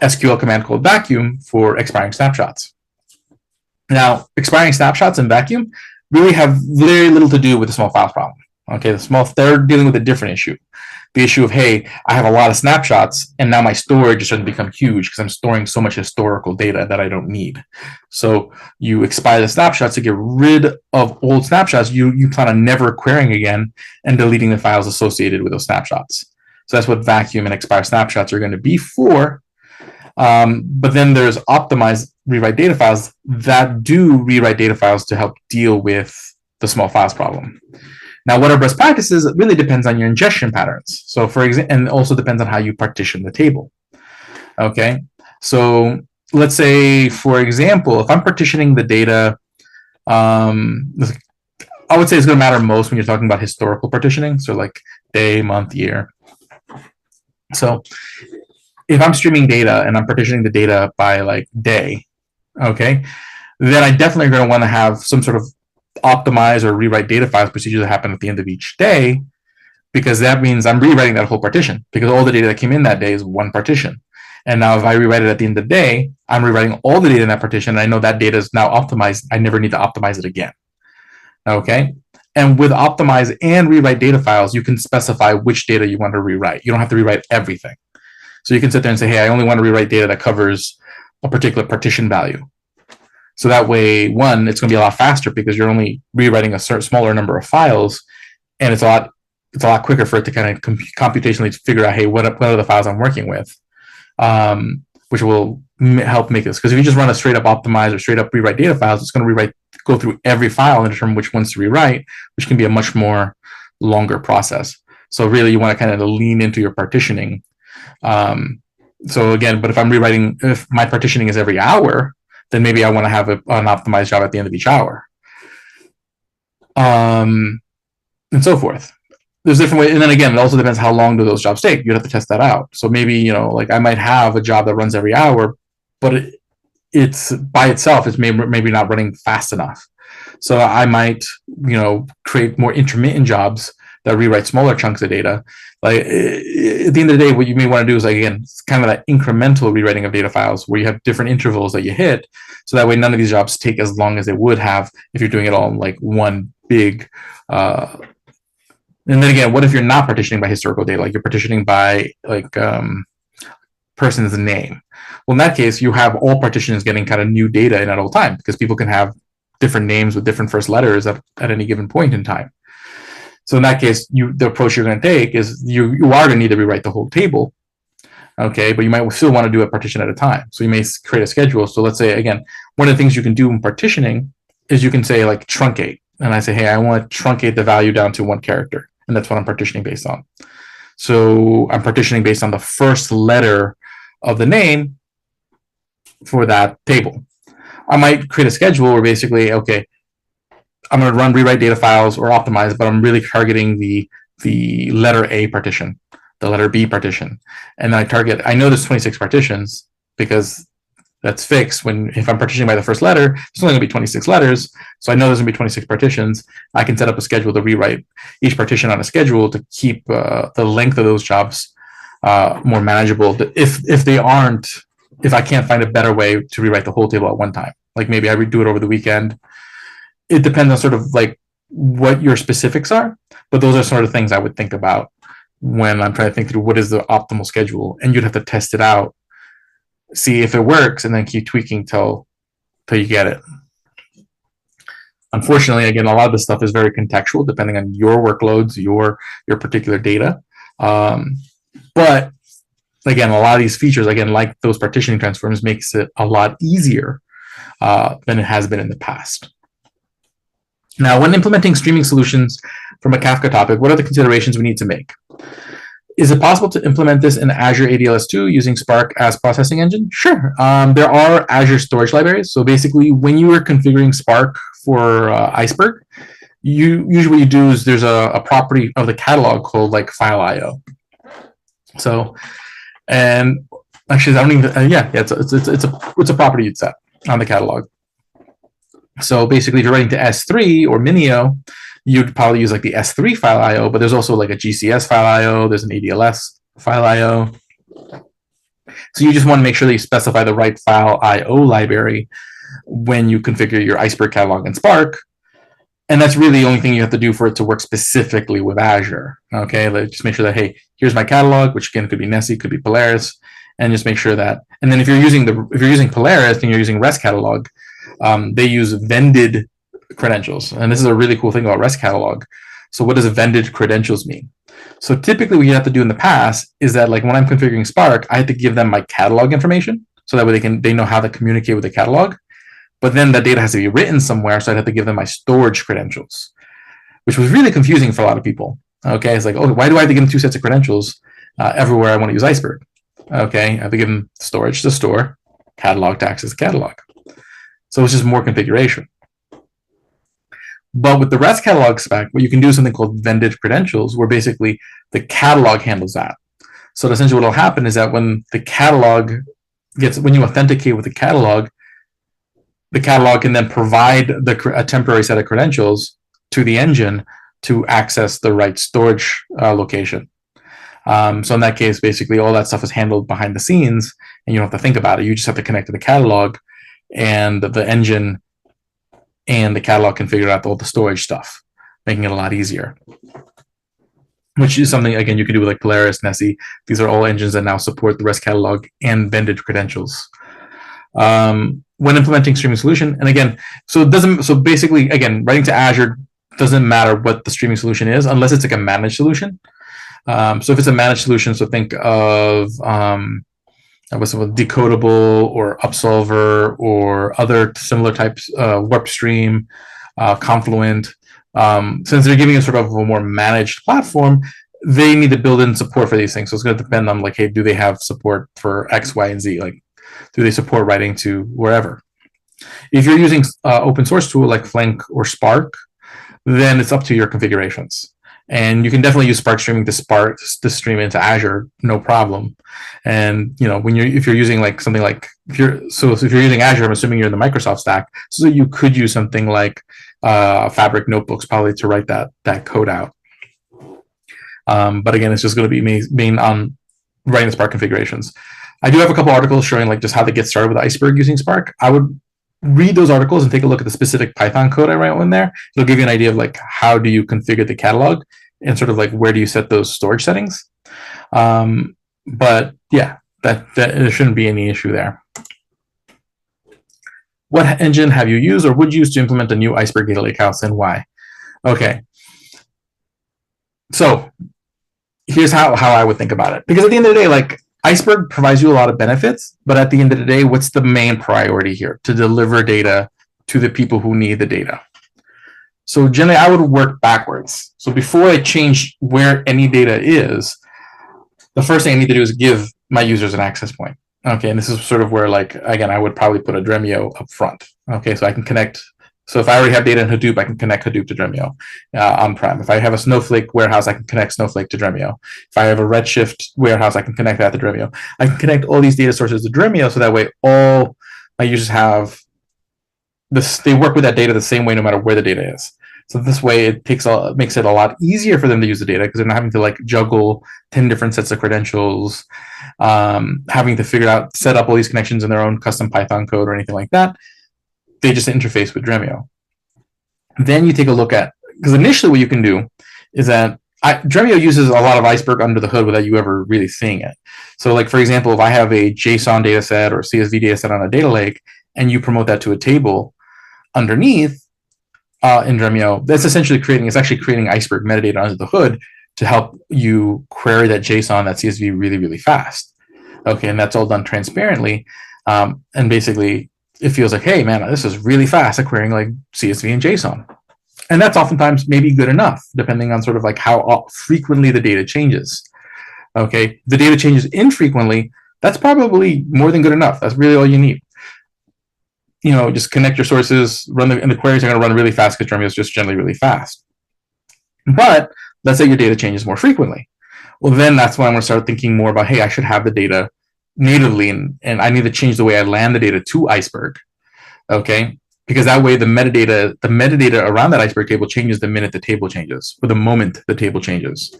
SQL command called vacuum for expiring snapshots. Now, expiring snapshots and vacuum really have very little to do with the small files problem. Okay, they're dealing with a different issue. The issue of, hey, I have a lot of snapshots, and now my storage is starting to become huge because I'm storing so much historical data that I don't need. So you expire the snapshots to get rid of old snapshots you plan on never querying again and deleting the files associated with those snapshots. So that's what vacuum and expire snapshots are going to be for. But then there's optimized rewrite data files that do rewrite data files to help deal with the small files problem. Now, what are best practices? It really depends on your ingestion patterns. So for example, and also depends on how you partition the table. Okay, so let's say, for example, if I'm partitioning the data, I would say it's going to matter most when you're talking about historical partitioning. So like day, month, year. So if I'm streaming data and I'm partitioning the data by like day, okay, then I definitely going to want to have some sort of optimize or rewrite data files procedure that happen at the end of each day, because that means I'm rewriting that whole partition, because all the data that came in that day is one partition. And now if I rewrite it at the end of the day, I'm rewriting all the data in that partition, and I know that data is now optimized. I never need to optimize it again. Okay. And with optimize and rewrite data files, you can specify which data you want to rewrite. You don't have to rewrite everything. So you can sit there and say, hey, I only want to rewrite data that covers a particular partition value. So that way, one, it's going to be a lot faster because you're only rewriting a smaller number of files, and it's a lot quicker for it to kind of computationally figure out, hey, what are the files I'm working with, which will help make this. Because if you just run a straight up optimize or straight up rewrite data files, it's going to go through every file and determine which ones to rewrite, which can be a much more longer process. So really, you want to kind of lean into your partitioning. So again, but if my partitioning is every hour, then maybe I want to have an optimized job at the end of each hour, and so forth. There's different ways, and then again, it also depends how long do those jobs take. You'd have to test that out. So maybe like I might have a job that runs every hour, but it's by itself it's maybe not running fast enough. So I might create more intermittent jobs that rewrite smaller chunks of data. Like at the end of the day, what you may want to do is, like, again, it's kind of that incremental rewriting of data files where you have different intervals that you hit, so that way none of these jobs take as long as they would have if you're doing it all in like one big. And then again, what if you're not partitioning by historical data, like you're partitioning by like person's name? Well, in that case, you have all partitions getting kind of new data in at all time, because people can have different names with different first letters at any given point in time. So in that case, the approach you're going to take is you are going to need to rewrite the whole table, okay? But you might still want to do a partition at a time. So you may create a schedule. So let's say, again, one of the things you can do in partitioning is you can say like truncate. And I say, hey, I want to truncate the value down to one character. And that's what I'm partitioning based on. So I'm partitioning based on the first letter of the name for that table. I might create a schedule where basically, okay, I'm going to run rewrite data files or optimize, but I'm really targeting the letter A partition, the letter B partition. And I know there's 26 partitions because that's fixed. If I'm partitioning by the first letter, there's only going to be 26 letters. So I know there's going to be 26 partitions. I can set up a schedule to rewrite each partition on a schedule to keep the length of those jobs more manageable. If I can't find a better way to rewrite the whole table at one time, like maybe I redo it over the weekend. It depends on sort of like what your specifics are, but those are sort of things I would think about when I'm trying to think through what is the optimal schedule, and you'd have to test it out, see if it works, and then keep tweaking till you get it. Unfortunately, again, a lot of this stuff is very contextual, depending on your workloads, your particular data. But again, a lot of these features, again, like those partitioning transforms, makes it a lot easier than it has been in the past. Now, when implementing streaming solutions from a Kafka topic, what are the considerations we need to make? Is it possible to implement this in Azure ADLS2 using Spark as processing engine? Sure. There are Azure storage libraries. So basically, when you are configuring Spark for Iceberg, usually what you do is there's a property of the catalog called like file IO. So, and actually, I don't even, it's a property you'd set on the catalog. So basically, if you're writing to S3 or Minio, you'd probably use like the S3 file IO, but there's also like a GCS file IO, there's an ADLS file IO. So you just want to make sure that you specify the right file IO library when you configure your Iceberg catalog in Spark. And that's really the only thing you have to do for it to work specifically with Azure. Okay, just make sure that, hey, here's my catalog, which again could be Nessie, could be Polaris, and just make sure that. And then if you're using Polaris and you're using REST catalog, they use vended credentials, and this is a really cool thing about REST catalog. So what does vended credentials mean? So typically what you have to do in the past is that, like, when I'm configuring Spark, I have to give them my catalog information so that way they know how to communicate with the catalog. But then the data has to be written somewhere, so I'd have to give them my storage credentials, which was really confusing for a lot of people. Okay, it's like, oh, why do I have to give them 2 sets of credentials everywhere I want to use Iceberg? Okay, I have to give them storage to store, catalog to access the catalog. So it's just more configuration. But with the REST catalog spec, what you can do is something called vended credentials, where basically the catalog handles that. So essentially what will happen is that when the catalog when you authenticate with the catalog can then provide a temporary set of credentials to the engine to access the right storage location. So in that case, basically all that stuff is handled behind the scenes, and you don't have to think about it. You just have to connect to the catalog, and the engine and the catalog can figure out all the storage stuff, making it a lot easier. Which is something, again, you can do with like Polaris, Nessie. These are all engines that now support the REST catalog and vended credentials. When implementing streaming solution, and again, so basically, again, writing to Azure doesn't matter what the streaming solution is, unless it's like a managed solution. So if it's a managed solution, so think of Decodable or Upsolver or other similar types, WarpStream, Confluent. Since they're giving us sort of a more managed platform, they need to build in support for these things. So it's going to depend on, like, hey, do they have support for X, Y, and Z? Like, do they support writing to wherever? If you're using open source tool like Flink or Spark, then it's up to your configurations. And you can definitely use Spark streaming to stream into Azure, no problem. And if you're using like something like if you're using Azure, I'm assuming you're in the Microsoft stack, so you could use something like Fabric notebooks probably to write that code out. But again, it's just going to be main on writing the Spark configurations. I do have a couple articles showing like just how to get started with Iceberg using Spark. I would read those articles and take a look at the specific Python code I write in there. It'll give you an idea of like how do you configure the catalog and sort of like where do you set those storage settings. But yeah, that there shouldn't be any issue there. What engine have you used or would use to implement a new Iceberg data lakehouse, and why? Okay. So here's how I would think about it. Because at the end of the day, like, Iceberg provides you a lot of benefits, but at the end of the day, what's the main priority here? To deliver data to the people who need the data. So generally, I would work backwards. So before I change where any data is, the first thing I need to do is give my users an access point. Okay, and this is sort of where, like, again, I would probably put a Dremio up front. Okay, so I can connect. So if I already have data in Hadoop, I can connect Hadoop to Dremio on-prem. If I have a Snowflake warehouse, I can connect Snowflake to Dremio. If I have a Redshift warehouse, I can connect that to Dremio. I can connect all these data sources to Dremio, so that way all my users have this. They work with that data the same way, no matter where the data is. So this way, it makes it a lot easier for them to use the data because they're not having to like juggle 10 different sets of credentials, having to set up all these connections in their own custom Python code or anything like that. They just interface with Dremio. Then you take a look at, because initially what you can do is that Dremio uses a lot of Iceberg under the hood without you ever really seeing it. So like, for example, if I have a JSON data set or CSV data set on a data lake, and you promote that to a table underneath in Dremio, that's essentially creating Iceberg metadata under the hood to help you query that JSON, that CSV really, really fast. Okay, and that's all done transparently. And basically, it feels like, hey, man, this is really fast at querying like CSV and JSON. And that's oftentimes maybe good enough, depending on sort of like how frequently the data changes. Okay, the data changes infrequently, that's probably more than good enough. That's really all you need. Just connect your sources, and the queries are going to run really fast because Dremio is just generally really fast. But let's say your data changes more frequently. Well, then that's when I'm going to start thinking more about, hey, I should have the data natively, and I need to change the way I land the data to Iceberg. Okay, because that way the metadata around that Iceberg table changes the minute the table changes, or the moment the table changes,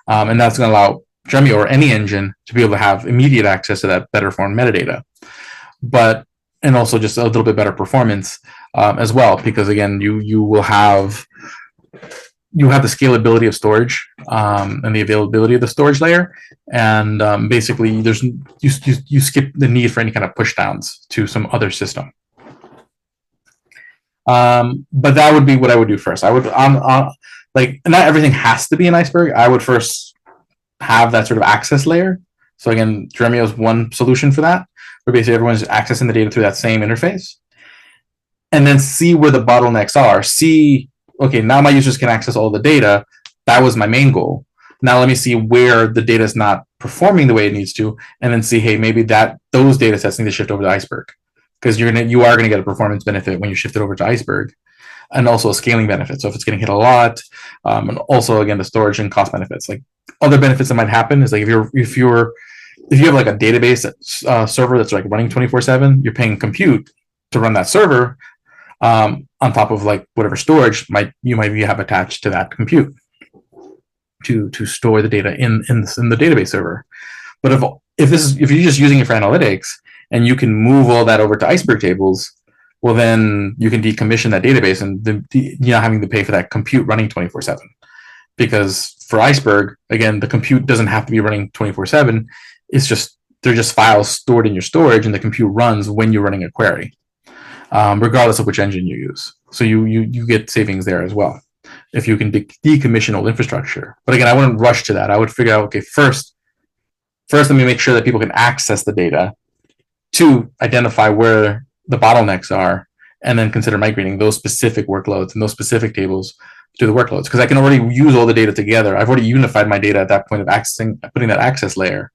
and that's going to allow Dremio or any engine to be able to have immediate access to that better form metadata, and also just a little bit better performance as well, because again, you will have the scalability of storage and the availability of the storage layer, and basically you skip the need for any kind of push downs to some other system. But that would be what I would do first. I would like not everything has to be an Iceberg. I would first have that sort of access layer. So again, Dremio is one solution for that, where basically everyone's accessing the data through that same interface. And then see where the bottlenecks are. See, okay, now my users can access all the data. That was my main goal. Now let me see where the data is not performing the way it needs to, and then see, hey, maybe those data sets need to shift over to Iceberg, because you are gonna get a performance benefit when you shift it over to Iceberg, and also a scaling benefit. So if it's getting hit a lot, and also again the storage and cost benefits. Like other benefits that might happen is like if you have like a database server that's like running 24/7, you're paying compute to run that server on top of like whatever storage you might have attached to that compute to store the data in the database server. But if you're just using it for analytics and you can move all that over to Iceberg tables, well then you can decommission that database and you're not having to pay for that compute running 24/7. Because for Iceberg, again, the compute doesn't have to be running 24/7. They're just files stored in your storage, and the compute runs when you're running a query, regardless of which engine you use. So you get savings there as well if you can decommission old infrastructure. But again, I wouldn't rush to that. I would figure out, okay, first let me make sure that people can access the data, to identify where the bottlenecks are, and then consider migrating those specific workloads and those specific tables to the workloads. Because I can already use all the data together. I've already unified my data at that point of putting that access layer.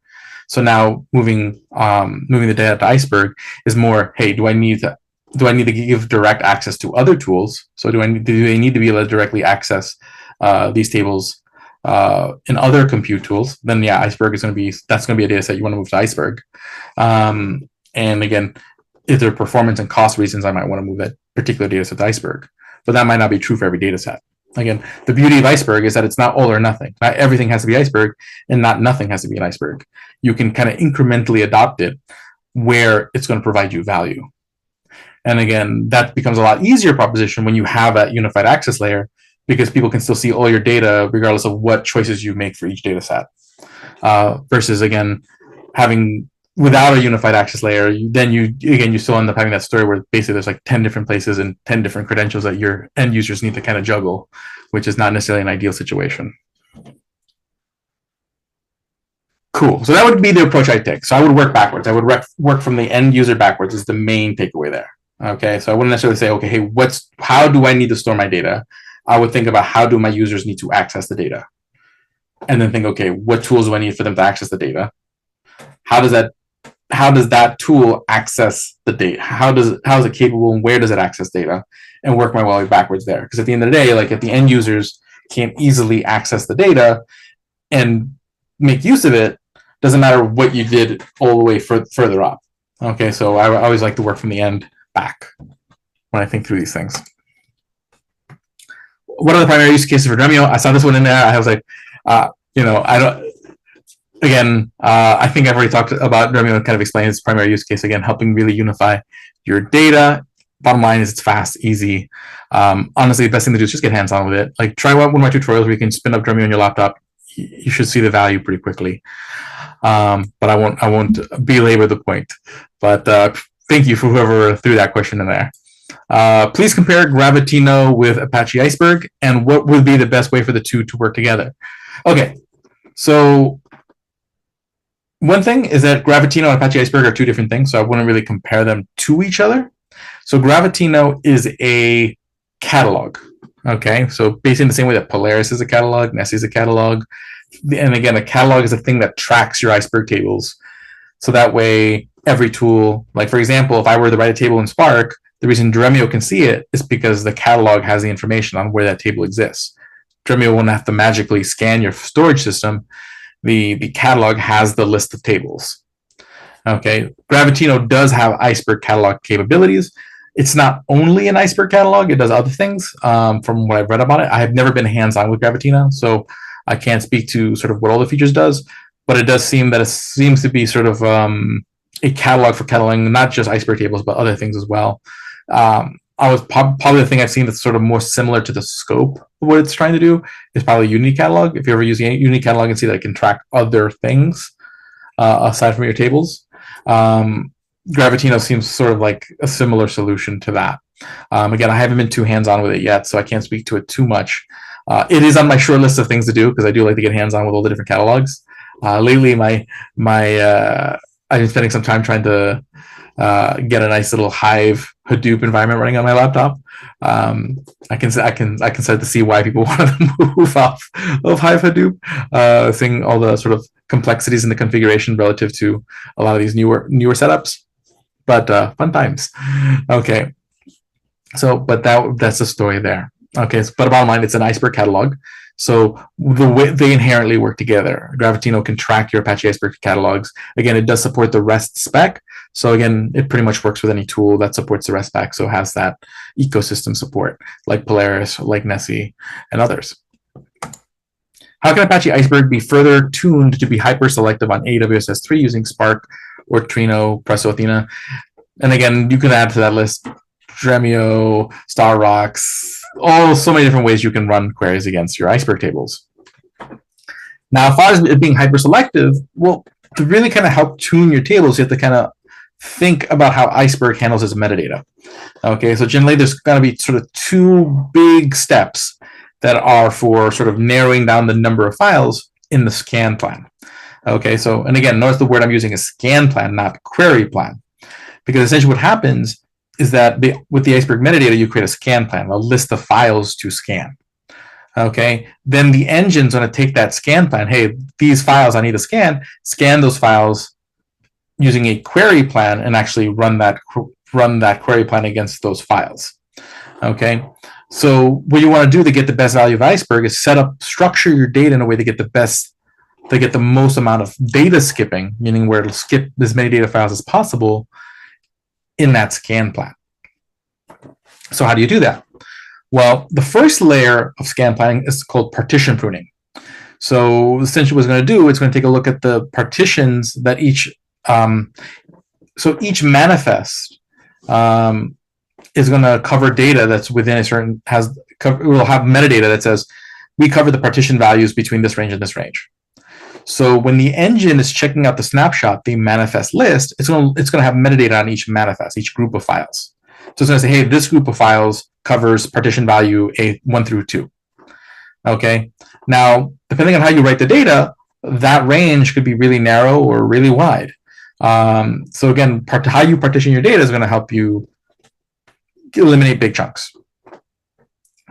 So now moving the data to Iceberg is more, hey, do I need to give direct access to other tools? So do they need to be able to directly access these tables in other compute tools? Then yeah, Iceberg that's going to be a data set you want to move to Iceberg. And again, if there are performance and cost reasons, I might want to move that particular data set to Iceberg. But that might not be true for every data set. Again, the beauty of Iceberg is that it's not all or nothing. Not everything has to be Iceberg, and not nothing has to be an Iceberg. You can kind of incrementally adopt it where it's going to provide you value. And again, that becomes a lot easier proposition when you have that unified access layer, because people can still see all your data regardless of what choices you make for each data set. Versus again, having without a unified access layer, you still end up having that story where basically there's like 10 different places and 10 different credentials that your end users need to kind of juggle, which is not necessarily an ideal situation. Cool. So that would be the approach I take. So I would work backwards. I would work from the end user backwards is the main takeaway there. Okay. So I wouldn't necessarily say, okay, hey, how do I need to store my data? I would think about how do my users need to access the data? And then think, okay, what tools do I need for them to access the data? How does that tool access the data? How is it capable, and where does it access data? And work my way backwards there. Because at the end of the day, like if the end users can't easily access the data and make use of it, doesn't matter what you did all the way further up. Okay, so I always like to work from the end back when I think through these things. What are the primary use cases for Dremio? I saw this one in there. I was like, I don't. Again, I think I've already talked about Dremio and kind of explained its primary use case. Again, helping really unify your data. Bottom line is it's fast, easy. Honestly, the best thing to do is just get hands-on with it. Like try one of my tutorials where you can spin up Dremio on your laptop. You should see the value pretty quickly. But I won't belabor the point. But thank you for whoever threw that question in there. Please compare Gravitino with Apache Iceberg, and what would be the best way for the two to work together? Okay, so one thing is that Gravitino and Apache Iceberg are two different things, so I wouldn't really compare them to each other. So Gravitino is a catalog. Okay, so basically in the same way that Polaris is a catalog, Nessie is a catalog. And again, a catalog is a thing that tracks your Iceberg tables. So that way, every tool, like for example, if I were to write a table in Spark, the reason Dremio can see it is because the catalog has the information on where that table exists. Dremio won't have to magically scan your storage system. The catalog has the list of tables. Okay, Gravitino does have Iceberg catalog capabilities. It's not only an Iceberg catalog, it does other things. From what I've read about it, I have never been hands-on with Gravitino, so I can't speak to sort of what all the features does, but it does seem that it seems to be sort of a catalog for cataloging, not just Iceberg tables, but other things as well. Probably the thing I've seen that's sort of more similar to the scope of what it's trying to do is probably Unity Catalog. If you ever use Unity Catalog and see that it can track other things aside from your tables. Gravitino seems sort of like a similar solution to that. Again, I haven't been too hands-on with it yet, so I can't speak to it too much. It is on my short list of things to do because I do like to get hands-on with all the different catalogs. Lately, I've been spending some time trying to get a nice little Hive Hadoop environment running on my laptop. I can start to see why people want to move off of Hive Hadoop, seeing all the sort of complexities in the configuration relative to a lot of these newer setups. But fun times. Okay, so but that's the story there. Okay, but bottom line, it's an Iceberg catalog. So the way they inherently work together, Gravitino can track your Apache Iceberg catalogs. Again, it does support the REST spec. So again, it pretty much works with any tool that supports the REST spec. So it has that ecosystem support like Polaris, like Nessie, and others. How can Apache Iceberg be further tuned to be hyper-selective on AWS S3 using Spark or Trino, Presto, Athena? And again, you can add to that list Dremio, StarRocks, so many different ways you can run queries against your Iceberg tables. Now, as far as it being hyper-selective, well, to really kind of help tune your tables, you have to kind of think about how Iceberg handles its metadata. Okay, so generally there's going to be sort of two big steps that are for sort of narrowing down the number of files in the scan plan. Okay, so, and again, notice the word I'm using is scan plan, not query plan. Because essentially what happens is that with the Iceberg metadata, you create a scan plan, a list of files to scan. Okay, then the engine's going to take that scan plan. Hey, these files I need to scan those files using a query plan and actually run that query plan against those files. Okay, so what you want to do to get the best value of Iceberg is structure your data in a way to get the most amount of data skipping, meaning where it'll skip as many data files as possible in that scan plan. So how do you do that? Well, the first layer of scan planning is called partition pruning. So essentially what it's going to do, it's going to take a look at the partitions that each manifest is going to cover data that's within a certain, will have metadata that says, we cover the partition values between this range and this range. So when the engine is checking out the snapshot, the manifest list, it's going to have metadata on each manifest, each group of files. So it's going to say, hey, this group of files covers partition value 1 through 2. Okay. Now, depending on how you write the data, that range could be really narrow or really wide. So again, how you partition your data is going to help you eliminate big chunks.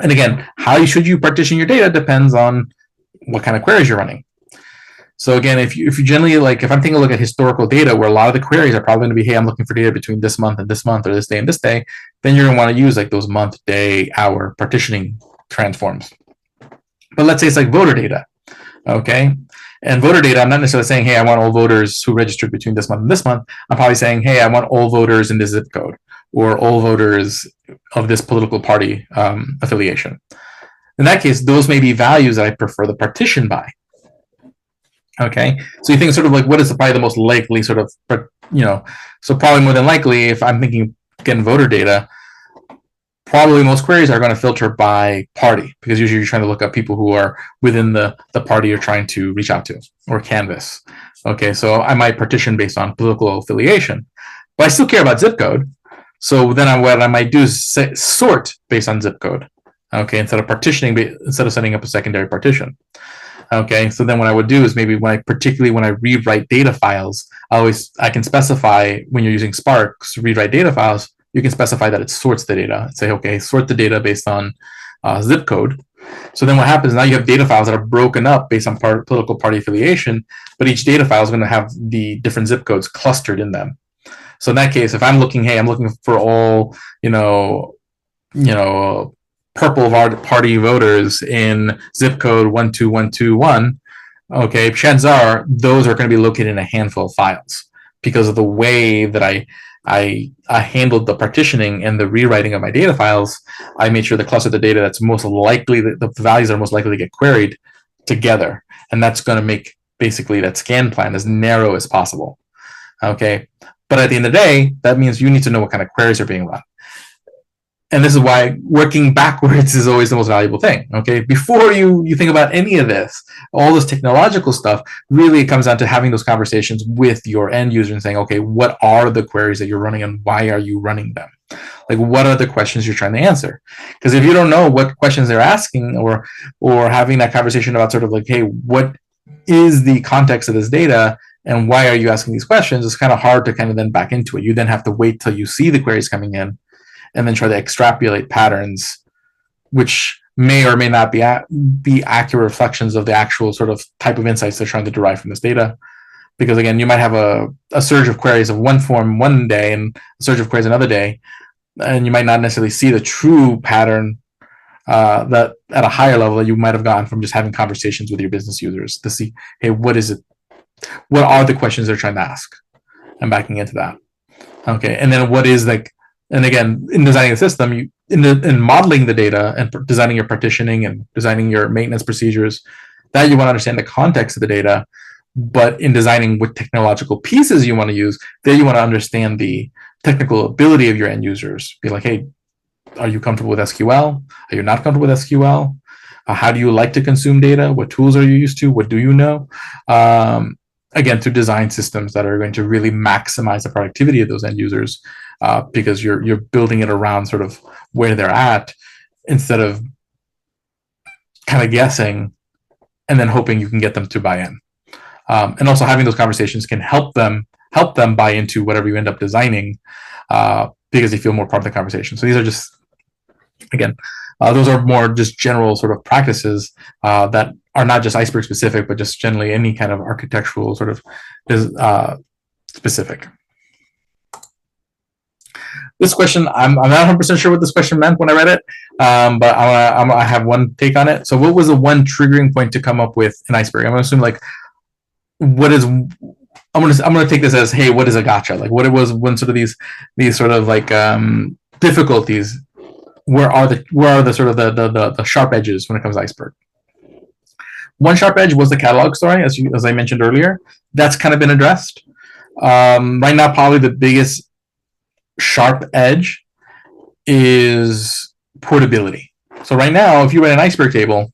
And again, how should you partition your data depends on what kind of queries you're running. So again, if you generally, like, if I'm taking a look at historical data where a lot of the queries are probably going to be, hey, I'm looking for data between this month and this month, or this day and this day, then you're going to want to use like those month, day, hour partitioning transforms. But let's say it's like voter data, okay? And voter data, I'm not necessarily saying, hey, I want all voters who registered between this month and this month. I'm probably saying, hey, I want all voters in this zip code, or all voters of this political party affiliation. In that case, those may be values that I prefer the partition by. Okay, so you think sort of like what is probably the most likely sort of, so probably more than likely, if I'm thinking getting voter data, probably most queries are going to filter by party, because usually you're trying to look up people who are within the party you're trying to reach out to or canvas. Okay, so I might partition based on political affiliation, but I still care about zip code. So then what I might do is sort based on zip code. Okay, instead of setting up a secondary partition. Okay, so then what I would do is maybe when I rewrite data files, I can specify when you're using Spark to rewrite data files, you can specify that it sorts the data. Say, okay, sort the data based on zip code. So then what happens, now you have data files that are broken up based on political party affiliation, but each data file is going to have the different zip codes clustered in them. So in that case, if I'm looking for all, purple party voters in zip code 12121, okay, chances are those are going to be located in a handful of files because of the way that I handled the partitioning and the rewriting of my data files. I made sure to cluster the data that's most likely, the values that are most likely to get queried together. And that's going to make basically that scan plan as narrow as possible. Okay. But at the end of the day, that means you need to know what kind of queries are being run. And this is why working backwards is always the most valuable thing, okay? Before you think about any of this, all this technological stuff, really it comes down to having those conversations with your end user and saying, okay, what are the queries that you're running and why are you running them? Like, what are the questions you're trying to answer? Because if you don't know what questions they're asking, or having that conversation about sort of like, hey, what is the context of this data and why are you asking these questions, it's kind of hard to kind of then back into it. You then have to wait till you see the queries coming in and then try to extrapolate patterns, which may or may not be accurate reflections of the actual sort of type of insights they're trying to derive from this data. Because again, you might have a surge of queries of one form one day and a surge of queries another day, and you might not necessarily see the true pattern that at a higher level that you might have gotten from just having conversations with your business users to see, hey, what is it? What are the questions they're trying to ask? And backing into that. Okay, and then what is like, and again, in designing the system, in modeling the data and designing your partitioning and designing your maintenance procedures, that you want to understand the context of the data. But in designing what technological pieces you want to use, there you want to understand the technical ability of your end users. Be like, hey, are you comfortable with SQL? Are you not comfortable with SQL? How do you like to consume data? What tools are you used to? What do you know? Again, to design systems that are going to really maximize the productivity of those end users, because you're building it around sort of where they're at, instead of kind of guessing and then hoping you can get them to buy in. And also having those conversations can help them buy into whatever you end up designing, because they feel more part of the conversation. So these are just, again, those are more just general sort of practices that are not just Iceberg specific, but just generally any kind of architectural sort of specific. This question, I'm not 100% sure what this question meant when I read it, but I have one take on it. So what was the one triggering point to come up with an Iceberg? I'm going to assume like, I'm going to take this as, hey, what is a gotcha? Like, what it was when sort of these sort of like difficulties, where are the sort of the sharp edges when it comes to Iceberg? One sharp edge was the catalog story, as I mentioned earlier. That's kind of been addressed. Right now, probably the biggest sharp edge is portability. So right now, if you write an Iceberg table,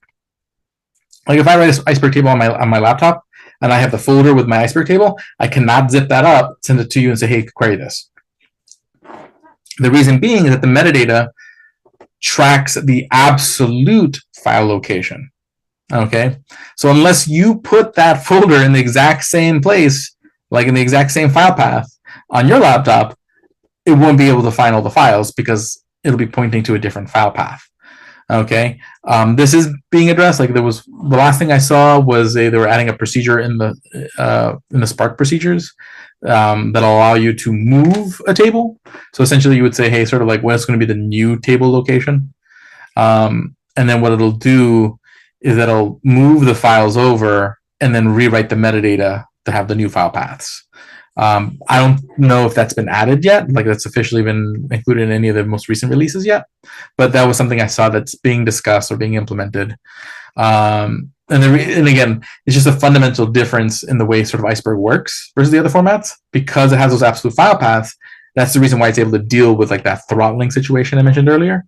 like if I write an Iceberg table on my laptop and I have the folder with my Iceberg table, I cannot zip that up, send it to you and say, hey, query this. The reason being is that the metadata tracks the absolute file location. Okay, so unless you put that folder in the exact same place, like in the exact same file path on your laptop, it won't be able to find all the files because it'll be pointing to a different file path. Okay, this is being addressed. Like, there was, the last thing I saw was they were adding a procedure in the Spark procedures that'll allow you to move a table. So essentially, you would say, hey, sort of like, what's going to be the new table location, and then what it'll do is that it'll move the files over and then rewrite the metadata to have the new file paths. I don't know if that's been added yet, like that's officially been included in any of the most recent releases yet, but that was something I saw that's being discussed or being implemented. And again, it's just a fundamental difference in the way sort of Iceberg works versus the other formats, because it has those absolute file paths. That's the reason why it's able to deal with like that throttling situation I mentioned earlier.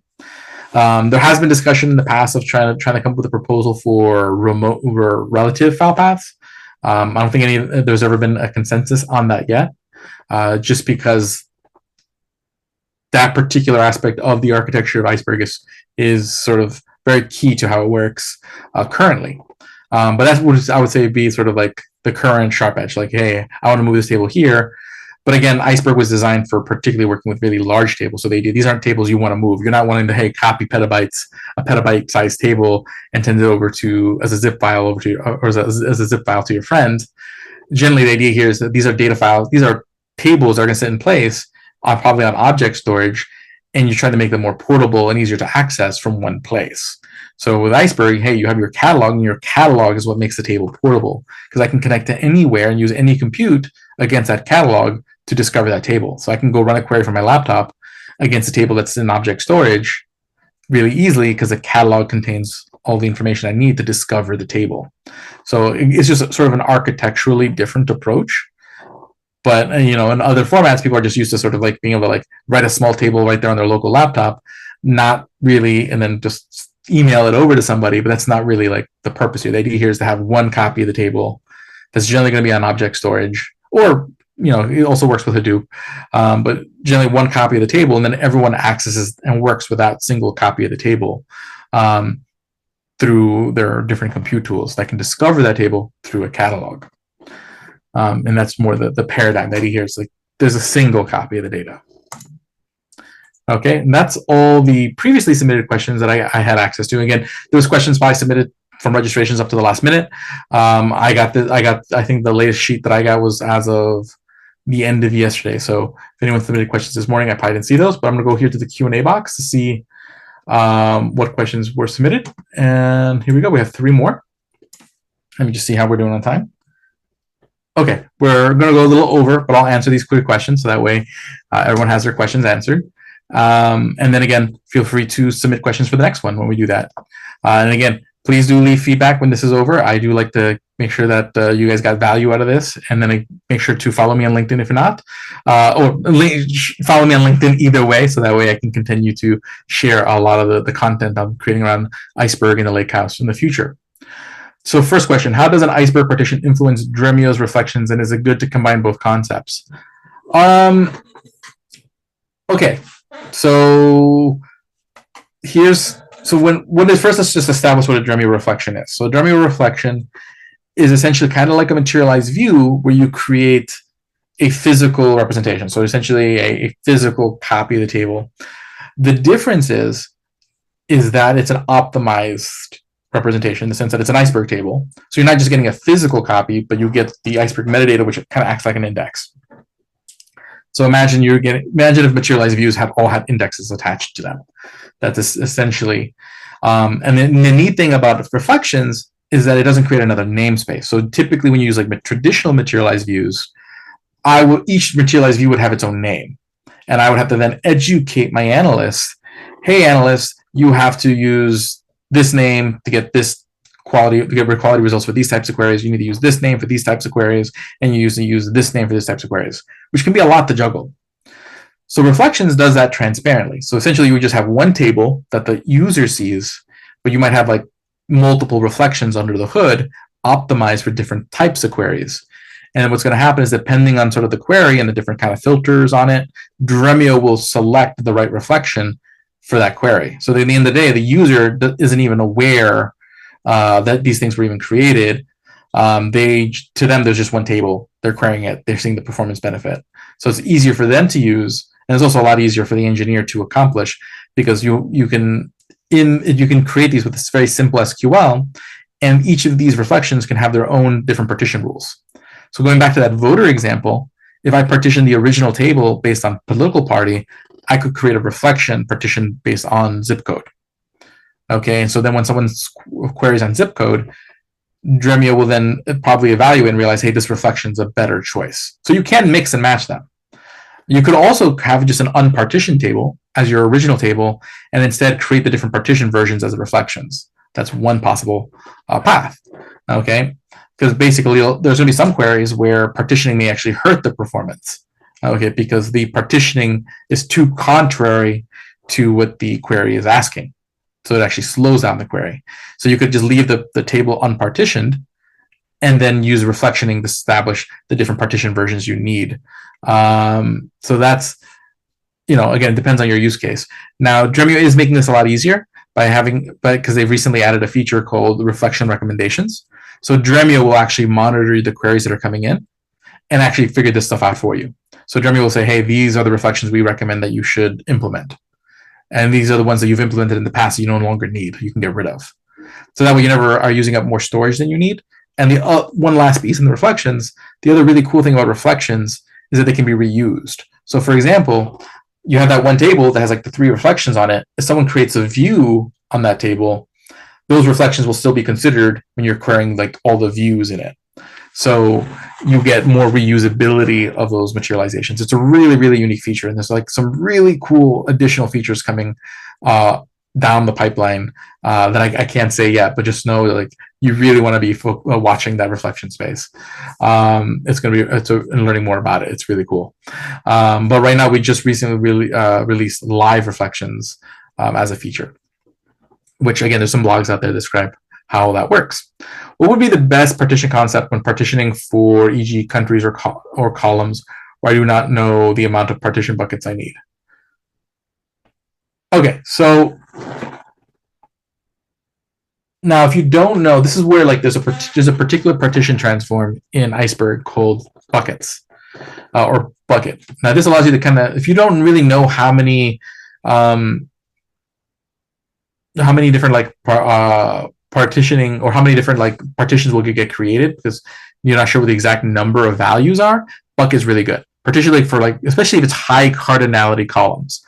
There has been discussion in the past of trying to come up with a proposal for remote or relative file paths. I don't think there's ever been a consensus on that yet, just because that particular aspect of the architecture of Iceberg is sort of very key to how it works currently. But that's what I would say be sort of like the current sharp edge. Like, hey, I want to move this table here. But again, Iceberg was designed for particularly working with really large tables. So these aren't tables you want to move. You're not wanting to, hey, copy a petabyte-sized table and send it over as a zip file over to you, or as a zip file to your friend. Generally, the idea here is that these are data files. These are tables that are going to sit in place, probably on object storage, and you're trying to make them more portable and easier to access from one place. So with Iceberg, hey, you have your catalog, and your catalog is what makes the table portable, because I can connect to anywhere and use any compute against that catalog to discover that table. So I can go run a query from my laptop against a table that's in object storage really easily, because the catalog contains all the information I need to discover the table. So it's just sort of an architecturally different approach. But, in other formats, people are just used to sort of like being able to like write a small table right there on their local laptop, not really, and then just email it over to somebody. But that's not really like the purpose here. The idea here is to have one copy of the table that's generally going to be on object storage, or it also works with Hadoop, but generally one copy of the table, and then everyone accesses and works with that single copy of the table through their different compute tools that can discover that table through a catalog. And that's more the paradigm that he hears. Like there's a single copy of the data. Okay, and that's all the previously submitted questions that I had access to. Again, there was questions probably submitted from registrations up to the last minute. I think the latest sheet that I got was as of the end of yesterday. So if anyone submitted questions this morning, I probably didn't see those, but I'm going to go here to the Q&A box to see what questions were submitted. And here we go. We have 3 more. Let me just see how we're doing on time. Okay, we're going to go a little over, but I'll answer these quick questions so that way everyone has their questions answered. And then again, feel free to submit questions for the next one when we do that. And again, please do leave feedback when this is over. I do like to make sure that you guys got value out of this, and then make sure to follow me on LinkedIn if you're not, or follow me on LinkedIn either way, so that way I can continue to share a lot of the content I'm creating around Iceberg and the Lakehouse in the future. So first question, how does an Iceberg partition influence Dremio's reflections, and is it good to combine both concepts? Okay, so first let's just establish what a Dremio reflection is. So a Dremio reflection is essentially kind of like a materialized view where you create a physical representation. So essentially a physical copy of the table. The difference is that it's an optimized representation in the sense that it's an Iceberg table. So you're not just getting a physical copy, but you get the Iceberg metadata, which kind of acts like an index. So imagine if materialized views all had indexes attached to them. That's essentially, and then the neat thing about reflections is that it doesn't create another namespace. So typically when you use like traditional materialized views, each materialized view would have its own name. And I would have to then educate my analyst, hey analyst, you have to use this name to get this quality, to get quality results for these types of queries. You need to use this name for these types of queries, and you use this name for these types of queries, which can be a lot to juggle. So reflections does that transparently. So essentially you would just have one table that the user sees, but you might have like multiple reflections under the hood optimized for different types of queries. And what's going to happen is, depending on sort of the query and the different kind of filters on it, Dremio will select the right reflection for that query. So at the end of the day, the user isn't even aware that these things were even created. To them, there's just one table. They're querying it. They're seeing the performance benefit. So it's easier for them to use, and it's also a lot easier for the engineer to accomplish, because you can create these with this very simple SQL, and each of these reflections can have their own different partition rules. So going back to that voter example, if I partition the original table based on political party, I could create a reflection partition based on zip code. Okay, and so then when someone queries on zip code, Dremio will then probably evaluate and realize, hey, this reflection is a better choice. So you can mix and match them. You could also have just an unpartitioned table as your original table, and instead create the different partition versions as the reflections. That's one possible path. Okay, because basically there's going to be some queries where partitioning may actually hurt the performance. Okay, because the partitioning is too contrary to what the query is asking. So it actually slows down the query. So you could just leave the table unpartitioned and then use reflectioning to establish the different partition versions you need. So that's, again, it depends on your use case. Now, Dremio is making this a lot easier because they've recently added a feature called reflection recommendations. So Dremio will actually monitor the queries that are coming in and actually figure this stuff out for you. So Dremio will say, hey, these are the reflections we recommend that you should implement. And these are the ones that you've implemented in the past that you no longer need, you can get rid of. So that way you never are using up more storage than you need. And the one last piece in the reflections, the other really cool thing about reflections is that they can be reused. So for example, you have that one table that has like the 3 reflections on it. If someone creates a view on that table, those reflections will still be considered when you're querying like all the views in it. So you get more reusability of those materializations. It's a really, really unique feature. And there's like some really cool additional features coming down the pipeline that I can't say yet, but just know that like you really want to be watching that reflection space. It's going to be, and learning more about it. It's really cool. But right now we just recently released live reflections as a feature, which again, there's some blogs out there that describe how that works. What would be the best partition concept when partitioning for, e.g., countries or columns, where I do not know the amount of partition buckets I need? Okay, so now if you don't know, this is where like there's a particular partition transform in Iceberg called buckets or bucket. Now this allows you to kind of, if you don't really know how many different like partitioning or how many different like partitions will get created because you're not sure what the exact number of values are, bucket is really good, particularly for like, especially if it's high cardinality columns,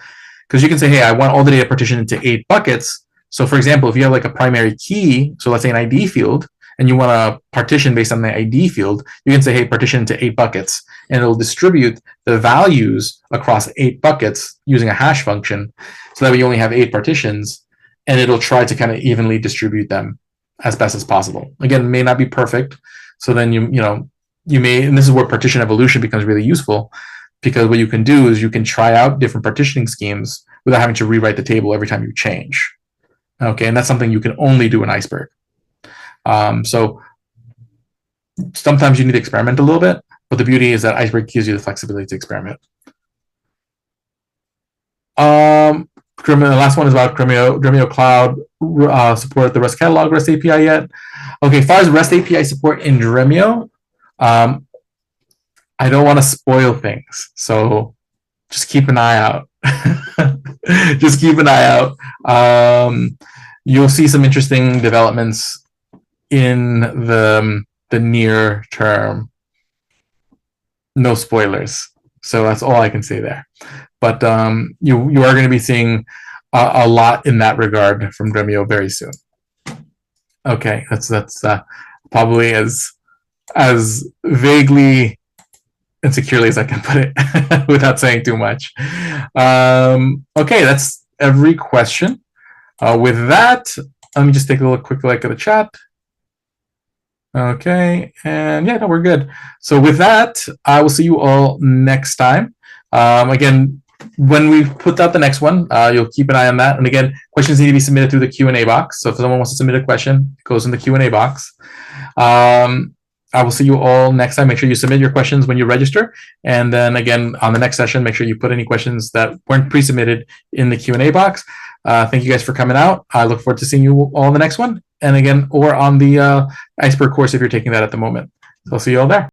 because you can say, hey, I want all the data partitioned into 8 buckets. So for example, if you have like a primary key, so let's say an ID field, and you want to partition based on the ID field, you can say, hey, partition into 8 buckets, and it'll distribute the values across 8 buckets using a hash function, so that we only have 8 partitions, and it'll try to kind of evenly distribute them as best as possible. Again, it may not be perfect, so then you may, and this is where partition evolution becomes really useful, because what you can do is you can try out different partitioning schemes without having to rewrite the table every time you change. Okay, and that's something you can only do in Iceberg. So sometimes you need to experiment a little bit, but the beauty is that Iceberg gives you the flexibility to experiment. The last one is about Dremio. Dremio Cloud support the REST catalog REST API yet? Okay, as far as REST API support in Dremio, I don't want to spoil things, so just keep an eye out. Just keep an eye out. You'll see some interesting developments in the near term. No spoilers, so that's all I can say there. But you are going to be seeing a lot in that regard from Dremio very soon. Okay, that's probably as vaguely and securely as I can put it without saying too much. Okay, that's every question. With that, let me just take a quick look at the chat. Okay, and yeah, no, we're good. So with that, I will see you all next time. Again, when we put out the next one, you'll keep an eye on that. And again, questions need to be submitted through the Q&A box. So if someone wants to submit a question, it goes in the Q&A box. I will see you all next time. Make sure you submit your questions when you register. And then again, on the next session, make sure you put any questions that weren't pre-submitted in the Q&A box. Thank you guys for coming out. I look forward to seeing you all in the next one. And again, or on the Iceberg course if you're taking that at the moment. So I'll see you all there.